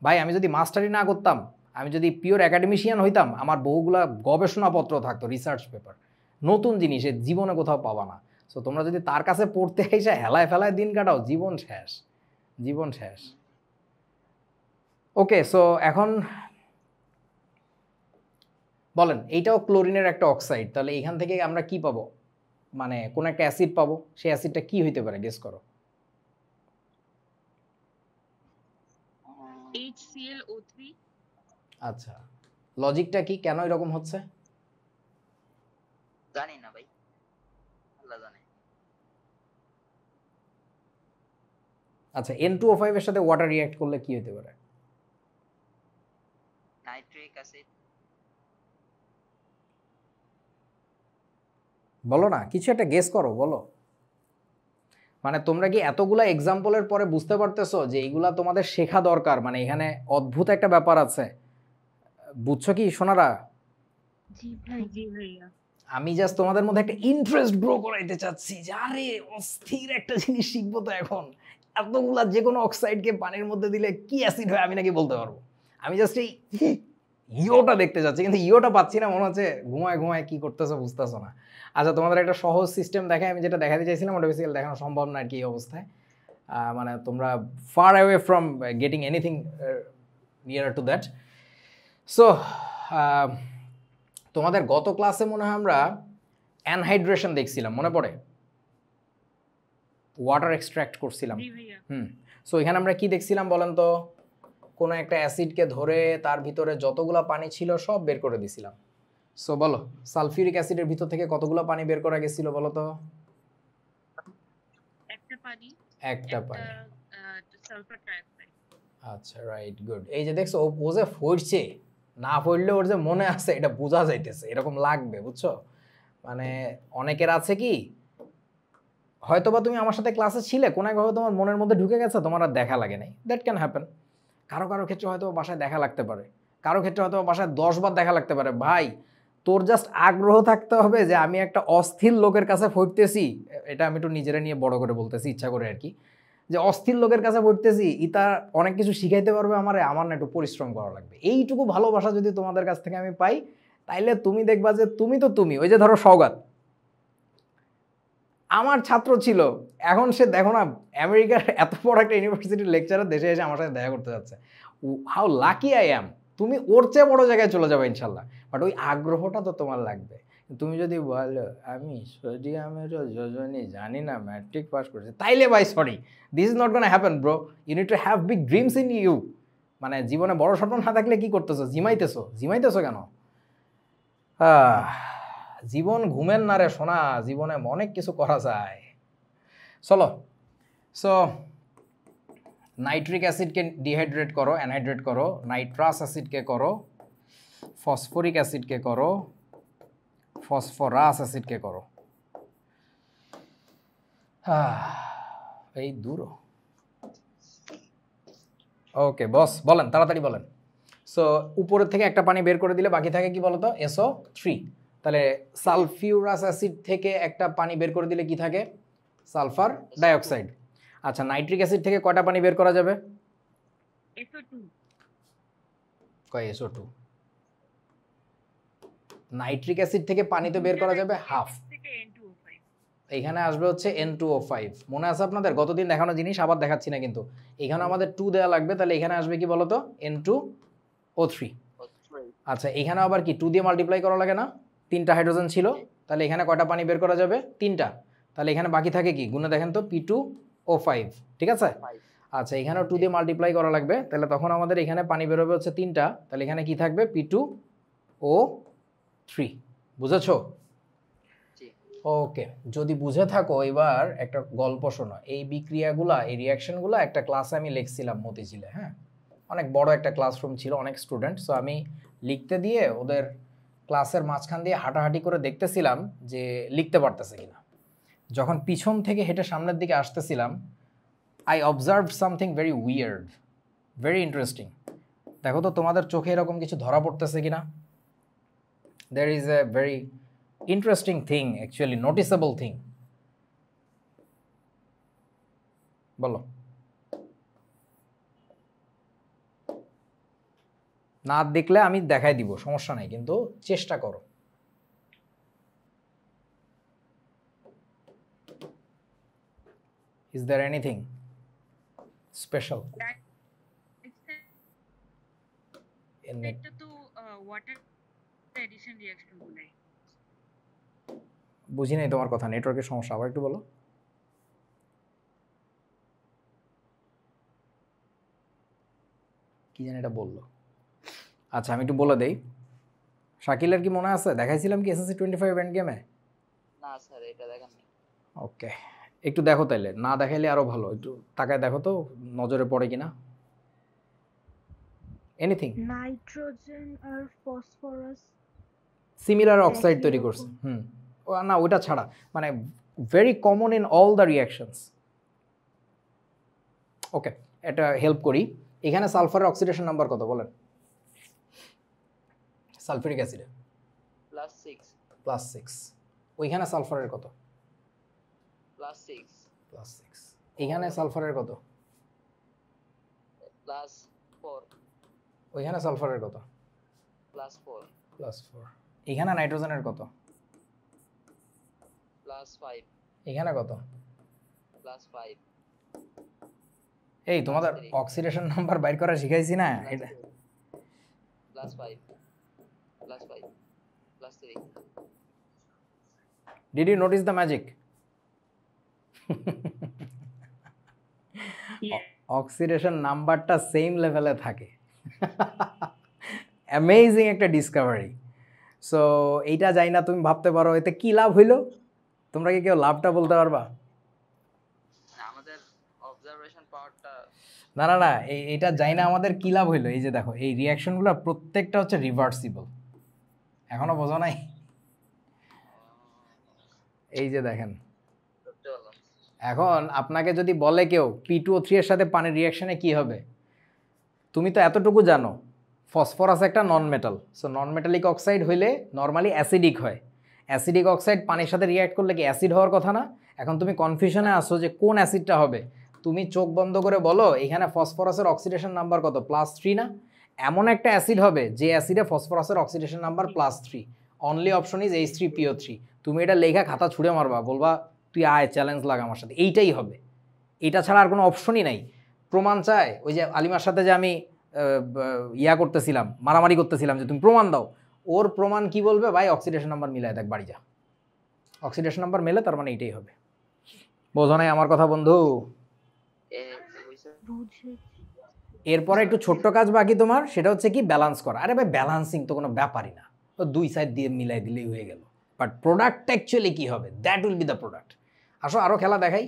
ভাই। আমি যদি মাস্টারি না করতাম, আমি যদি পিওর একাডেমিশিয়ান হইতাম, আমার বহুগুলা গবেষণাপত্র থাকতো, রিসার্চ পেপার, নতুন জিনিস জীবনে কোথাও পাবা না। সো তোমরা যদি তার কাছে পড়তে এসে হেলায় ফেলায় দিন কাটাও, জীবন শেষ, জীবন শেষ। ওকে, সো এখন বলেন, এইটাও ক্লোরিনের একটা অক্সাইড, তাহলে এখান থেকে আমরা কি পাবো? মানে কোন একটা অ্যাসিড পাবো, সেই অ্যাসিডটা কি হইতে পারে, গেস করো।
HClO3
আচ্ছা, লজিকটা কি, কেন এরকম হচ্ছে?
জানি না ভাই, আল্লাহ জানে।
আচ্ছা, N2O5 এর সাথে ওয়াটার রিঅ্যাক্ট করলে কি হতে পারে?
Nitric acid.
বলো না, কিছু একটা গেস করো, বলো। মানে তোমরা কি এতগুলা এক্সাম্পলের পরে বুঝতে পারতেছো যে এইগুলা তোমাদের শেখা দরকার? মানে এখানে অদ্ভুত একটা ব্যাপার আছে, বুঝছো কি সোনারা?
জি ভাই।
জি ভাইয়া।
আমি জাস্ট তোমাদের মধ্যে একটা ইন্টারেস্ট গ্রো করাইতে চাচ্ছি যে আরে অস্থির একটা জিনিস শিখবো তো এখন। এতগুলা যে কোনো অক্সাইডকে পানির মধ্যে দিলে কি অ্যাসিড হয় আমি নাকি বলতে পারবো। আমি জাস্ট এই ইওটা দেখতে চাচ্ছি, কিন্তু ইওটা পাচ্ছি না, মনে হচ্ছে ঘুমায় ঘুমায় কি করতেছো বুঝতেছো না। আচ্ছা, তোমাদের একটা সহজ সিস্টেম দেখায়, আমি যেটা দেখাতে চাইছিলাম ওটা বেসিক্যালি দেখানো সম্ভব না আর কি এই অবস্থায়। মানে তোমরা far away from getting anything near to that. So তোমাদের গত ক্লাসে মনে হয় আমরা অ্যানহাইড্রেশন দেখছিলাম, মনে পড়ে? ওয়াটার এক্সট্র্যাক্ট করছিলাম।
জি ভাইয়া।
সো এখানে আমরা কি দেখছিলাম বলেন তো? কোনো একটা অ্যাসিডকে ধরে তার ভিতরে যতগুলা পানি ছিল সব বের করে দিছিলাম। সো বলো, সালফিউরিক অ্যাসিডের ভিতর থেকে কতগুলো পানি বের করা গেছিল বলো তো?
একটা পানি,
একটা পানি।
Sulphur trioxide.
আচ্ছা, রাইট, গুড। এই যে দেখছো, ও যে পড়ছে, না পড়লে ওর যে মনে আছে এটা বোঝা যাইতেছে, এরকম লাগবে, বুঝছো? মানে অনেকের আছে কি, হয়তোবা তুমি আমার সাথে ক্লাসে ছিলে, কোনো একভাবে তোমার মনের মধ্যে ঢুকে গেছে, তোমার আর দেখা লাগে নাই। That can happen. কারো কারো ক্ষেত্রে হয়তো বাসায় দেখা লাগতে পারে, কারো ক্ষেত্রে হয়তো বাসায় 10 বার দেখা লাগতে পারে। ভাই, তোর জাস্ট আগ্রহ থাকতে হবে যে আমি একটা অস্থির লোকের কাছে পড়তেছি। এটা আমি একটু নিজেরা নিয়ে বড় করে বলতেছি, ইচ্ছা করে আর কি, যে অস্থির লোকের কাছে পড়তেছি, ইতা অনেক কিছু শিখাইতে পারবে আমার না একটু পরিশ্রম করা লাগবে। এইটুকু ভালোবাসা যদি তোমাদের কাছ থেকে আমি পাই, তাইলে তুমি দেখবা যে তুমি তো তুমি। ওই যে ধরো সওগাত আমার ছাত্র ছিল, এখন সে দেখো না আমেরিকার এত বড় একটা ইউনিভার্সিটির লেকচারার দেশে এসে আমার সাথে দেখা করতে যাচ্ছে। How lucky I am. তুমি ওর চেয়ে বড় জায়গায় চলে যাবে ইনশাল্লাহ, বাট ওই আগ্রহটা তো তোমার লাগবে। তুমি যদি বলো আমি সোডিয়ামের যোজনী জানি না, ম্যাট্রিক পাস করেছি, তাইলে ভাই sorry, this is not gonna happen bro. You need to have big dreams in you. মানে জীবনে বড় স্বপ্ন না থাকলে কি করতেছো? জিমাইতেছো কেন? জীবন ঘুমেন না রে সোনা, জীবনে অনেক কিছু করা যায়। চলো, সো নাইট্রিক অ্যাসিডকে ডিহাইড্রেট করো, অ্যানহাইড্রেট করো, নাইট্রাস অ্যাসিডকে করো, ফসফরিক অ্যাসিডকে করো, ফসফরাস অ্যাসিডকে করো। এই দূর। ওকে বস, বলেন তাড়াতাড়ি বলেন। সো উপরের থেকে একটা পানি বের করে দিলে বাকি থাকে কি বলতো? SO3। তাহলে সালফিউরাস অ্যাসিড থেকে একটা পানি বের করে দিলে কি থাকে? Sulphur dioxide. আচ্ছা, নাইট্রিক অ্যাসিড থেকে কয়টা পানি বের করা যাবে?
SO2।
কয় SO2? নাইট্রিক অ্যাসিড থেকে পানি তো বের করা যাবে হাফ।
থেকে N2O5।
এইখানে আসবে হচ্ছে N2O5। মনে আছে আপনাদের? গতদিন দেখানো জিনিস আবার দেখাচ্ছি না কিন্তু। এখানে আমাদের 2 দেওয়া লাগবে, তাহলে এখানে আসবে কি বলতো? N2O3। আচ্ছা, এখানে আবার কি 2 দিয়ে মাল্টিপ্লাই করা লাগে না? 3টা হাইড্রোজেন ছিল, তাহলে এখানে কয়টা পানি বের করা যাবে? 3টা। তাহলে এখানে বাকি থাকে কি? গুণে দেখেন তো, P2O5, ঠিক আছে? আচ্ছা, এখানেও 2 দিয়ে মাল্টিপ্লাই করা লাগবে, তাহলে তখন আমাদের এখানে পানি বের হবে হচ্ছে 3টা, তাহলে এখানে কি থাকবে? P2O3। বুঝেছো? ওকে, যদি বুঝে থাকো এবার একটা গল্প শোনো। এই বিক্রিয়াগুলা, এই রিয়াকশনগুলো একটা ক্লাসে আমি লিখছিলাম মতিঝিলে, হ্যাঁ, অনেক বড় একটা ক্লাসরুম ছিল, অনেক স্টুডেন্ট। সো আমি লিখতে দিয়ে ওদের ক্লাসের মাঝখান দিয়ে হাঁটাহাঁটি করে দেখতেছিলাম যে লিখতে পারতেছে কিনা। যখন পিছন থেকে হেঁটে সামনের দিকে আসতেছিলাম, I observe something very weird, very interesting. দেখো তো তোমাদের চোখে এরকম কিছু ধরা পড়তেছে কিনা? There is a very interesting thing, actually noticeable thing. বলো। না দেখলে আমি দেখাই দিব, সমস্যা নাই, কিন্তু চেষ্টা করো। Is there anything special in it?
এটা তো ওয়াটার এডিশন রিঅ্যাকশন বলে।
বুঝি নাই তোমার কথা, নেটওয়ার্কের সমস্যা, আবার একটু বলো। কি জানি এটা বললো। আচ্ছা আমি একটু বলে দেই। শাকিলের কি মনে আছে দেখাইছিলাম কি এসএসসি 25 এন্ড গেমে?
না স্যার এটা দেখাননি।
ওকে, একটু দেখো তাইলে, না দেখাইলে আরো ভালো, একটু তাকায় দেখো তো নজরে পড়ে কিনা। এনিথিং
নাইট্রোজেন আর ফসফরাস
সিমিলার অক্সাইড তৈরি
একই
করছে।
রকম।
ও না, ওইটা ছাড়া মানে very common in all the reactions. Okay, এটা হেল্প করি। এখানে সালফারের অক্সিডেশন নাম্বার কত বলেন? সালফিউরিক অ্যাসিডে
+6
+6। ওইখানে সালফারের কত?
+6
+6। এখানে সালফারের কত?
+4
ওইখানে সালফারের কত?
+4
+4। এখানে নাইট্রোজেনের কত?
+5
এখানে কত?
+5
এই তোমাদের অক্সিডেশন নাম্বার বাইর করা শিখাইছি না এটা?
+5 +3
Did you notice the magic? Oxidation নাম্বারটা সেম লেভেলে থাকে। অ্যামেজিং একটা ডিসকভারি। সো এইটা যাই না, তুমি ভাবতে পারো এতে কি লাভ হইলো? তোমরা কি কেউ লাভটা বলতে পারবা?
আমাদের অবজারভেশন পাওয়ারটা
না না না, এইটা যাই না আমাদের কি লাভ হইলো? এই যে দেখো এই রিয়াকশনগুলো প্রত্যেকটা হচ্ছে রিভার্সিবল। এখনো বোঝো নাই? এই যে দেখেন,
করতে পারলাম।
এখন আপনাকে যদি বলে কেউ P2O3 এর সাথে পানির রিয়াকশনে কি হবে, তুমি তো এতটুকু জানো ফসফরাস একটা নন metal. So non metallic oxide হইলে নর্মালি অ্যাসিডিক হয়। অ্যাসিডিক অক্সাইড পানির সাথে রিয়্যাক্ট করলে কি অ্যাসিড হওয়ার কথা না? এখন তুমি কনফিউশনে আসো যে কোন অ্যাসিডটা হবে। তুমি চোখ বন্ধ করে বলো এখানে ফসফরাসের অক্সিডেশন নাম্বার কত? +3 না? এমন একটা অ্যাসিড হবে যে অ্যাসিডে ফসফরাসের oxidation number +3। Only option is H3PO3। তুমি এটা লেখা খাতা ছুঁড়ে মারবা, বলবা তুই আয় চ্যালেঞ্জ লাগা আমার সাথে, এইটাই হবে। এটা ছাড়া আর কোনো অপশনই নাই। প্রমাণ চায়? ওই যে আলিমার সাথে যে আমি ইয়া করতেছিলাম, মারামারি করতেছিলাম যে তুমি প্রমাণ দাও, ওর প্রমাণ কি বলবে? ভাই অক্সিডেশন নাম্বার মিলায় দেখ, বাড়ি যা। অক্সিডেশন নাম্বার মেলে, তার মানে এইটাই হবে। বোঝো নাই আমার কথা বন্ধু?
বুঝেছি।
এরপরে একটু ছোট্ট কাজ বাকি তোমার, সেটা হচ্ছে কি ব্যালেন্স করা। আরে ভাই ব্যালেন্সিং তো কোনো ব্যাপারই না, তো দুই সাইড দিয়ে মিলাই দিলেই হয়ে গেল। বাট প্রোডাক্ট অ্যাকচুয়ালি কী হবে, that will B the product. আসো আরও খেলা দেখাই।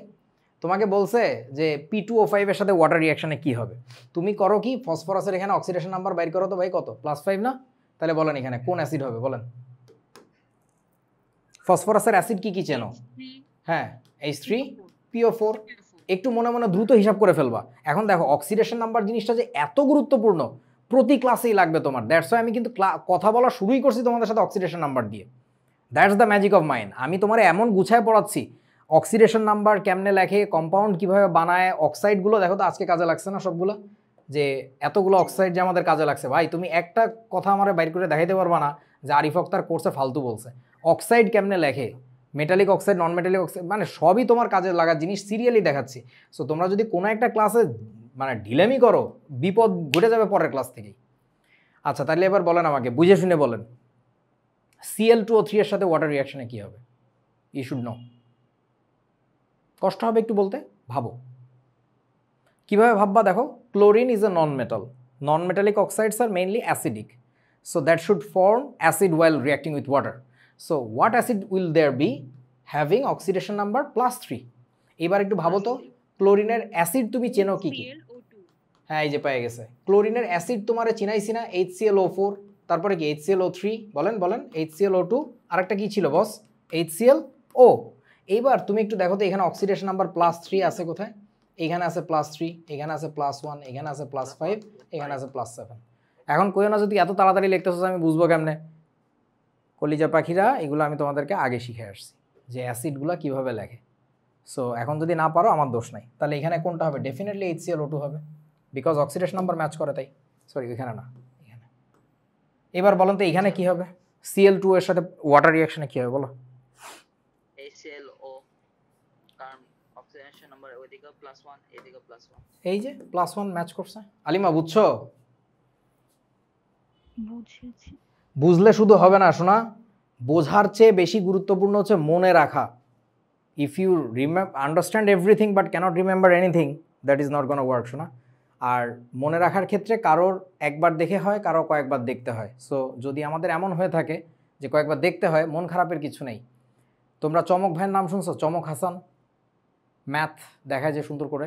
তোমাকে বলছে যে P2O5 এর সাথে ওয়াটার রিয়াকশনে কি হবে। তুমি করো কি, ফসফরাসের এখানে অক্সিডেশন নাম্বার বাইর করো তো ভাই, কত? +5 না? তাহলে বলেন এখানে কোন অ্যাসিড হবে বলেন। ফসফরাসের অ্যাসিড কি কি চেনো? হ্যাঁ, H3PO4। একটু মনে মনে দ্রুত হিসাব করে ফেলবা। এখন দেখো অক্সিডেশন নাম্বার জিনিসটা যে এত গুরুত্বপূর্ণ, প্রতি ক্লাসেই লাগবে তোমার। দ্যাটস ওয়াই আমি কিন্তু কথা বলা শুরুই করছি তোমাদের সাথে অক্সিডেশন নাম্বার দিয়ে। That's the magic of mind. আমি তোমার এমন গুছায় পড়াচ্ছি, অক্সিডেশন নাম্বার কেমনে লেখে, কম্পাউন্ড কিভাবে বানায়, অক্সাইডগুলো দেখো তো আজকে কাজে লাগছে না সবগুলো, যে এতগুলো অক্সাইড যে আমাদের কাজে লাগছে। ভাই তুমি একটা কথা আমার বাইর করে দেখাইতে পারবা না যে আরিফ আক্তার কোর্সে ফালতু বলছে। অক্সাইড কেমনে লেখে, মেটালিক অক্সাইড, নন মেটালিক অক্সাইড, মানে সবই তোমার কাজে লাগার জিনিস, সিরিয়ালি দেখাচ্ছি। সো তোমরা যদি কোনো একটা ক্লাসে মানে ঢিলেমি করো, বিপদ ঘটে যাবে পরের ক্লাস থেকেই। আচ্ছা তাহলে এবার বলেন আমাকে, বুঝে শুনে বলেন, Cl2O3 এর সাথে ওয়াটার রিয়াকশনে কি হবে? You should know. কষ্ট হবে একটু বলতে, ভাবো কিভাবে ভাববা। দেখো chlorine is a non metal, non metallic oxides are mainly acidic, so that should form acid while reacting with water. So what acid will there be? Having oxidation number +3। এবার একটু ভাবো তো ক্লোরিনের অ্যাসিড তুমি চেনো কি কি?
ClO2
হ্যাঁ এই যে পেয়ে গেছে, ক্লোরিনের অ্যাসিড তোমারে চিনাইছি না, HClO4, তারপরে কি HClO3, বলেন বলেন, HClO2, আরেকটা কি ছিল বস? HClO। এইবার তুমি একটু দেখো তো এখানে অক্সিডেশন নাম্বার +3 আছে কোথায়? এখানে আছে +3, এখানে আছে +1, এখানে আছে +5, এখানে আছে +7। এখন কইও না যদি এত তাড়াতাড়ি লিখতেছো আমি বুঝবো কেমনে? কলিজা পাখিরা, এগুলো আমি তোমাদেরকে আগে শিখে আসছি যে অ্যাসিডগুলো কিভাবে লেখে। সো এখন যদি না পারো আমার দোষ নাই, তাহলে এখানে কোনটা হবে? ডেফিনেটলি HClO2 হবে, বিকজ অক্সিডেশন নাম্বার ম্যাচ করে তাই। সরি এখানে না, এখানে। এবার বলেন তো এখানে কি হবে? Cl2 এর সাথে ওয়াটার রিঅ্যাকশনে কি হবে বলো?
HClO, কারণ অক্সিডেশন নাম্বার ওইদিকে +1 এদিকে +1।
এই যে +1 ম্যাচ করছে। আলিমা বুঝছো?
বুঝেছি।
বুঝলে শুধু হবে না শোনা, বোঝার চেয়ে বেশি গুরুত্বপূর্ণ হচ্ছে মনে রাখা। If you understand everything but can't remember anything, that is not gonna work শোনা। আর মনে রাখার ক্ষেত্রে কারোর একবার দেখে হয়, কারো কয়েকবার দেখতে হয়। সো যদি আমাদের এমন হয়ে থাকে যে কয়েকবার দেখতে হয়, মন খারাপের কিছু নেই। তোমরা চমক ভাইয়ের নাম শুনছো? চমক হাসান, ম্যাথ দেখায় যে সুন্দর করে।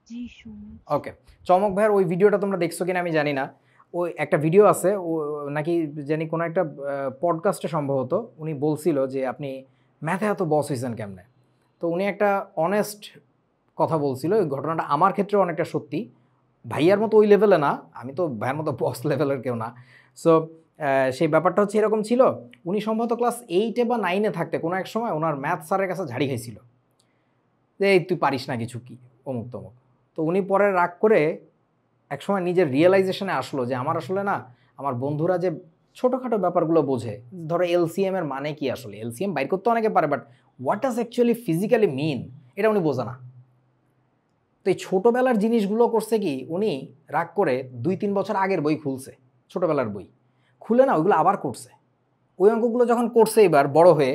জি শুনেছি।
ওকে, চমক ভাইয়ের ওই ভিডিওটা তোমরা দেখছো কিনা আমি জানি না। ওই একটা ভিডিও আছে, ও নাকি জানি কোনো একটা পডকাস্টে সম্ভবত উনি বলছিল যে আপনি ম্যাথে এত বস হয়েছেন কেমনে। তো উনি একটা অনেস্ট কথা বলছিল, ওই ঘটনাটা আমার ক্ষেত্রে অনেকটা সত্যি। ভাইয়ার মতো ওই লেভেলে না, আমি তো ভাইয়ের মতো বস লেভেলের কেউ না। সো সেই ব্যাপারটা হচ্ছে এরকম ছিল, উনি সম্ভবত ক্লাস 8 বা 9 থাকতে কোনো এক সময় ওনার ম্যাথ স্যারের কাছে ঝাড়ি খাইছিল যে এই তুই পারিস না কিছু, কি অমুক তমুক। তো উনি পরে রাগ করে একসময় নিজের রিয়েলাইজেশনে আসলো যে আমার আসলে না, আমার বন্ধুরা যে ছোটোখাটো ব্যাপারগুলো বোঝে, ধরো এলসিএম এর মানে কি, আসলে এলসিএম বাইর করতে অনেকে পারে, but what does actually physically mean এটা উনি বোঝে না। তো এই ছোটোবেলার জিনিসগুলো করছে কি, উনি রাগ করে 2-3 বছর আগের বই খুলছে, ছোটোবেলার বই খুলে না ওইগুলো আবার করছে। ওই অঙ্কগুলো যখন করছে এবার বড় হয়ে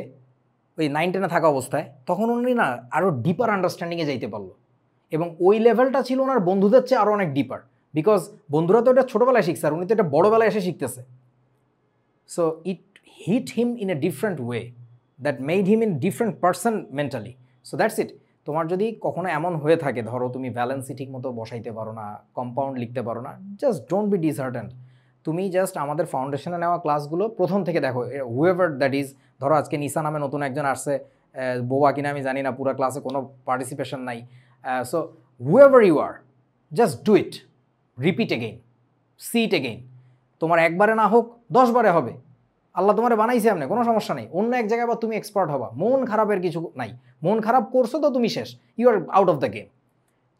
ওই 9-10 থাকা অবস্থায়, তখন উনি না আরও ডিপার আন্ডারস্ট্যান্ডিংয়ে যাইতে পারলো। এবং ওই লেভেলটা ছিল ওনার বন্ধুদের চেয়ে আরও অনেক ডিপার, বিকজ বন্ধুরা তো এটা ছোটোবেলায় শিখছে আর উনি তো এটা বড়োবেলায় এসে শিখতেছে। So it hit him in a different way that made him in different person mentally. So that's it. তোমার যদি কখনো এমন হয়ে থাকে, ধরো তুমি ভ্যালেন্সি ঠিক মতো বসাইতে পারো না, কম্পাউন্ড লিখতে পারো না, জাস্ট ডোন্ট বি ডিসহার্টেন্ড। তুমি জাস্ট আমাদের ফাউন্ডেশনে নেওয়া ক্লাসগুলো প্রথম থেকে দেখো, হুয়েভার দ্যাট ইজ। ধরো আজকে নিসা নামে নতুন একজন আসছে, বোবা কিনা আমি জানি না, পুরো ক্লাসে কোনো পার্টিসিপেশন নাই। So whoever you are, just do it, repeat again, see it again. তোমার একবারে না হোক 10 বারে হবে, আল্লাহ তোমার বানাইছে এমনি, কোনো সমস্যা নেই। অন্য এক জায়গায় বা তুমি এক্সপার্ট হবা, মন খারাপের কিছু নাই। মন খারাপ করছো তো তুমি শেষ, you are out of the game.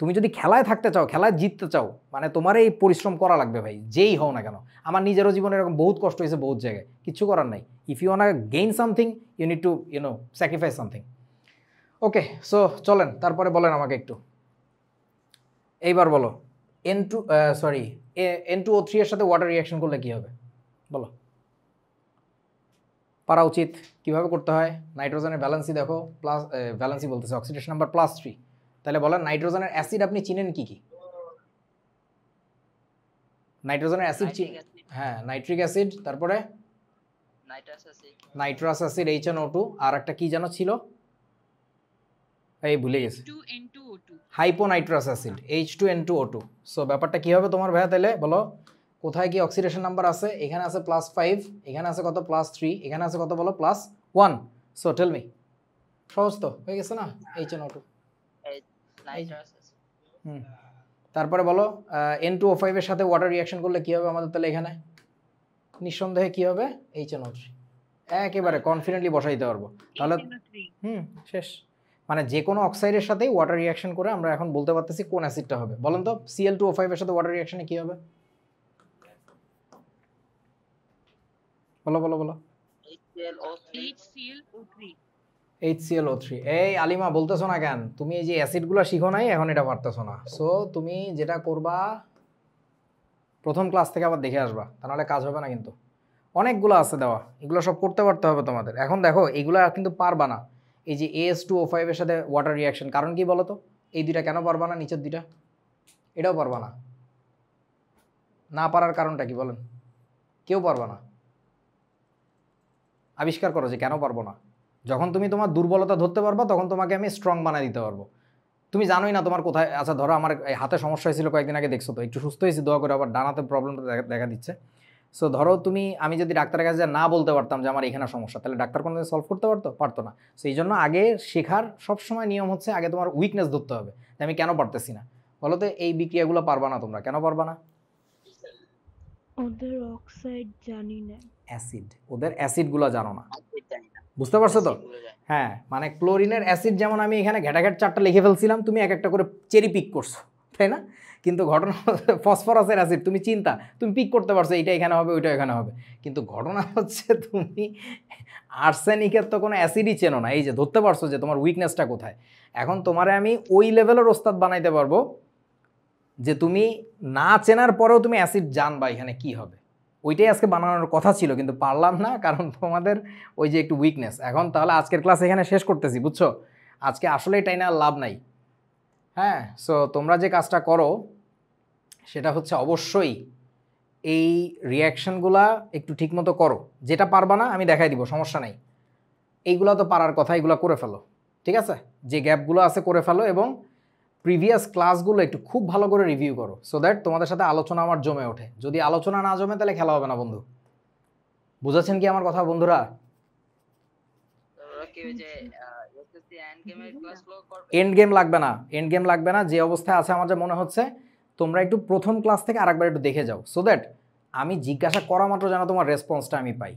তুমি যদি খেলায় থাকতে চাও, খেলায় জিততে চাও, মানে তোমার এই পরিশ্রম করা লাগবে ভাই, যেই হও না কেন। আমার নিজেরও জীবনে এরকম বহুত কষ্ট হয়েছে বহুত জায়গায়, কিচ্ছু করার নাই। If you want gain something you need to sacrifice something. Okay, so চলেন তারপরে বলেন আমাকে একটু, এইবার বলো N2O3 এর সাথে ওয়াটার রিঅ্যাকশন করলে কি হবে বলো? পারা উচিত, কিভাবে করতে হয়? নাইট্রোজেনের ভ্যালেন্সি দেখো, প্লাস ভ্যালেন্সি বলতেছে অক্সিডেশন নাম্বার +3। তাহলে বলেন নাইট্রোজেনের অ্যাসিড আপনি চিনেন কি কি? নাইট্রোজেনের অ্যাসিড হ্যাঁ, নাইট্রিক অ্যাসিড, তারপরে নাইট্রাস অ্যাসিড HNO2, আর একটা কি যেন ছিল, এই ভুলে গেছি,
H2N2O2
হাইপোনাইট্রাস অ্যাসিড H2N2O2। সো ব্যাপারটা কি হবে তোমার ভাইয়া? তাহলে বলো কোথায় কি অক্সিডেশন নাম্বার আছে? এখানে আছে +5, এখানে আছে কত +3, এখানে আছে কত বলো +1। সো টেল মি, সহজ তো হয়ে গেছে না? HNO2। তারপরে বলো N2O5 এর সাথে ওয়াটার রিঅ্যাকশন করলে কি হবে আমাদের? তাহলে এখানে নিঃসন্দেহে কি হবে? HNO3। একেবারে কনফিডেন্টলি বসাইতে পারবো তাহলে। শেষ। মানে যে কোনো অক্সাইডের সাথেই ওয়াটার রিঅ্যাকশন করে আমরা এখন বলতে পারতেছি কোন অ্যাসিডটা হবে। বলেন তো Cl2O5 এর সাথে ওয়াটার রিঅ্যাকশনে কি হবে? বলো বলো বলো। HClO3। এই আলিমা বলতেছো না কেন? তুমি এই যে অ্যাসিডগুলো শিখো নাই, এখন এটা পারতেছো না। সো তুমি যেটা করবা, প্রথম ক্লাস থেকে আবার দেখে আসবা, তা নাহলে কাজ হবে না। কিন্তু অনেকগুলো আছে দেওয়া, এগুলো সব করতে পারতে হবে তোমাদের। এখন দেখো এগুলো কিন্তু পারবা না, এই যে AS2O5 এর সাথে ওয়াটার রিঅ্যাকশন। কারণ কি বলো তো? এই দুইটা কেন পারবা না? নিচের দুইটা এটাও পারবা না। না পারার কারণটা কি বলেন? কেউ পারবা না, আবিষ্কার করো যে কেন পারবো না। যখন তুমি তোমার দুর্বলতা ধরতে পারবা তখন তোমাকে আমি স্ট্রং বানিয়ে দিতে পারবো। তুমি জানোই না তোমার কোথায়, আচ্ছা ধরো আমার এই হাতে সমস্যা হয়েছিল কয়েকদিন আগে, দেখছো তো, একটু সুস্থ হয়েছি দোয়া করে, আবার ডানাতে প্রবলেমটা দেখা দিচ্ছে। সো ধরো আমি যদি ডাক্তারের কাছে না বলতে পারতাম যে আমার এখানে সমস্যা, তাহলে ডাক্তার কোনোদিন সলভ করতে পারতো না। সো এই জন্য আগে শেখার সবসময় নিয়ম হচ্ছে আগে তোমার উইকনেস ধরতে হবে, যে আমি কেন পারতেছি না। বলো তো এই বিক্রিয়াগুলো পারবা না তোমরা, কেন পারবা না?
ওদের অক্সাইড জানি না।
অ্যাসিড, ওদের অ্যাসিডগুলো জানো না,
acid জানি না,
বুঝতে পারছো তো?
acid গুলো জানি।
হ্যাঁ, মানে ক্লোরিনের অ্যাসিড যেমন আমি এখানে ঘেটাঘেট 4টা লিখে ফেলছিলাম, তুমি এক একটা করে চেরি পিক করছো, তাই না? কিন্তু ঘটনা ফসফরাসের অ্যাসিড তুমি তুমি পিক করতে পারছো, এইটা এখানে হবে ওইটা এখানে হবে, কিন্তু ঘটনা হচ্ছে তুমি আর্সেনিকের তো কোনো অ্যাসিডই চেনো না। এই যে ধরতে পারছো যে তোমার উইকনেসটা কোথায়। এখন তোমারে আমি ওই লেভেলের ওস্তাদ বানাইতে পারবো যে তুমি না চেনার পরেও তুমি অ্যাসিড জানবা এখানে কি হবে। ওইটাই আজকে বানানোর কথা ছিল, কিন্তু পারলাম না, কারণ তোমাদের ওই যে একটু উইকনেস। এখন তাহলে আজকের ক্লাস এখানে শেষ করতেছি, বুঝছো? আজকে আসলে এটাই না, লাভ নাই। হ্যাঁ, সো তোমরা যে কাজটা করো সেটা হচ্ছে অবশ্যই এই রিয়াকশানগুলা একটু ঠিকমতো করো। যেটা পারবা না আমি দেখাই দিব, সমস্যা নাই। এইগুলো তো পারার কথা, এইগুলো করে ফেলো, ঠিক আছে? যে গ্যাপগুলো আছে করে ফেলো, এবং প্রিভিয়াস ক্লাসগুলো একটু খুব ভালো করে রিভিউ করো, সো দ্যাট তোমাদের সাথে আলোচনা আমার জমে ওঠে। যদি আলোচনা না জমে তাহলে খেলা হবে না বন্ধু। বুঝাচ্ছেন কি আমার কথা বন্ধুরা?
তোমরা কি ওই যে এসএসসি এন্ড গেমের ক্লাসগুলো করবে?
এন্ড গেম লাগবে না। যে অবস্থায় আছে আমার যা মনে হচ্ছে, তোমরা একটু প্রথম ক্লাস থেকে আরেকবার একটু দেখে যাও, সো দ্যাট আমি জিজ্ঞাসা করা মাত্র যেন তোমার রেসপন্সটা আমি পাই,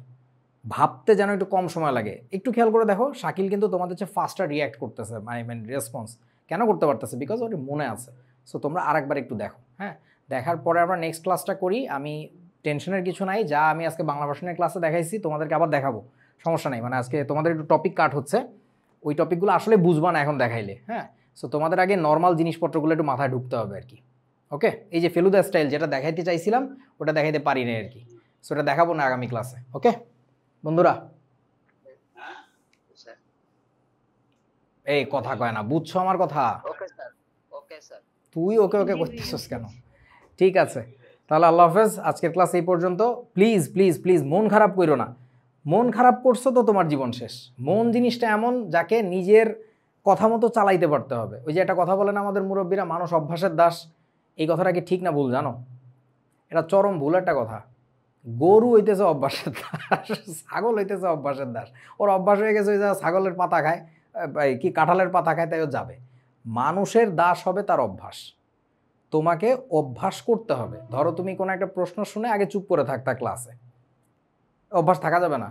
ভাবতে যেন একটু কম সময় লাগে। একটু খেয়াল করে দেখো, শাকিল কিন্তু তোমাদের চেয়ে ফাস্টার রিয়্যাক্ট করতেছে, মানে রেসপন্স কেন করতে পারতেছে? বিকজ ওর মনে আছে। সো তোমরা আরেকবার একটু দেখো, হ্যাঁ? দেখার পরে আমরা নেক্সট ক্লাসটা করি। আমি টেনশনের কিছু নাই, যা আমি আজকে বাংলা ভার্সনের ক্লাসে দেখাইছি তোমাদেরকে আবার দেখাবো, সমস্যা নেই। মানে আজকে তোমাদের একটু টপিক কাট হচ্ছে, ওই টপিকগুলো আসলে বুঝবা না এখন দেখাইলে, হ্যাঁ? সো তোমাদের আগে নর্মাল জিনিসপত্রগুলো একটু মাথায় ঢুকতে হবে আর কি। ওকে, এই যে ফেলুদা স্টাইল যেটা দেখাইতে চাইছিলাম ওটা দেখাইতে পারি না আর কি, সো ওটা দেখাবো না আগামী ক্লাসে। ওকে বন্ধুরা,
স্যার
এই কথা কয় না, বুঝছো আমার কথা?
Okay sir, okay sir.
তুই ওকে ওকে করতেছিস কেন? ঠিক আছে, তাহলে আল্লাহ হাফেজ। আজকের ক্লাস এই পর্যন্ত। প্লিজ প্লিজ প্লিজ মন খারাপ করো না। মন খারাপ করছো তো তোমার জীবন শেষ। মন জিনিসটা এমন, যাকে নিজের কথা মতো চালাইতে পারতে হবে। ওই যে একটা কথা বলেন আমাদের মুরব্বীরা, মানুষ অভ্যাসের দাস। এই কথাটা কি ঠিক না ভুল জানো? এটা চরম ভুল একটা কথা। গরু হইতেছে অভ্যাসের দাস, ছাগল হইতেছে অভ্যাসের দাস। ওর অভ্যাস হয়ে গেছে ওই যে ছাগলের পাতা খায়, কি কাঁঠালের পাতা খায়, তাইও যাবে। মানুষের দাস হবে তার অভ্যাস। তোমাকে অভ্যাস করতে হবে। ধরো তুমি কোনো একটা প্রশ্ন শুনে আগে চুপ করে থাকতা ক্লাসে, অভ্যাস থাকা যাবে না।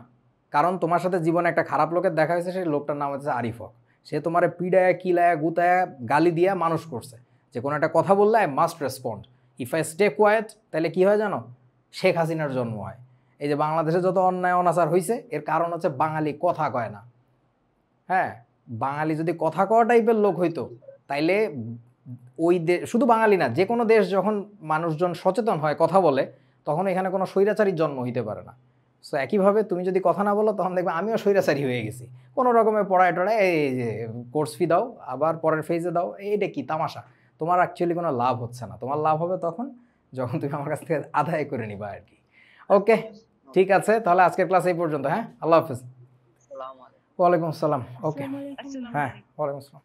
কারণ তোমার সাথে জীবনে একটা খারাপ লোকের দেখা হয়েছে, সেই লোকটার নাম হচ্ছে আরিফ হক। সে তোমার পিডায়া কিলায়া গুতায়া গালি দিয়া মানুষ করছে, যে কোনো একটা কথা বললে I must respond, if I stay quiet তাহলে কী হয় জানো? শেখ হাসিনার জন্ম হয়। এই যে বাংলাদেশে যত অন্যায় অনাচার হয়েছে, এর কারণ হচ্ছে বাঙালি কথা কয় না। হ্যাঁ, বাঙালি যদি কথা কওয়া টাইপের লোক হইতো, তাইলে ওই শুধু বাঙালি না, যে কোনো দেশ যখন মানুষজন সচেতন হয়, কথা বলে, তখন এখানে কোনো স্বৈরাচারীর জন্ম হইতে পারে না। সো একইভাবে তুমি যদি কথা না বলো, তখন দেখবে আমিও স্বৈরাচারী হয়ে গেছি। কোনো রকমের পড়ায় টড়ায় এই যে কোর্স ফি দাও, আবার পরের ফেজে দাও, এইটা কি তামাশা? তোমার অ্যাকচুয়ালি কোনো লাভ হচ্ছে না। তোমার লাভ হবে তখন যখন তুমি আমার কাছ থেকে আদায় করে নিবা আর কি। ওকে, ঠিক আছে, তাহলে আজকের ক্লাস এই পর্যন্ত। হ্যাঁ, আল্লাহ হাফিজ।
আসসালামু আলাইকুম।
ওয়ালাইকুম আসসালাম। ওকে,
আসসালামু আলাইকুম।
আসসালামু
হ্যাঁ,
আলাইকুম।
ওয়ালাইকুম আসসালাম।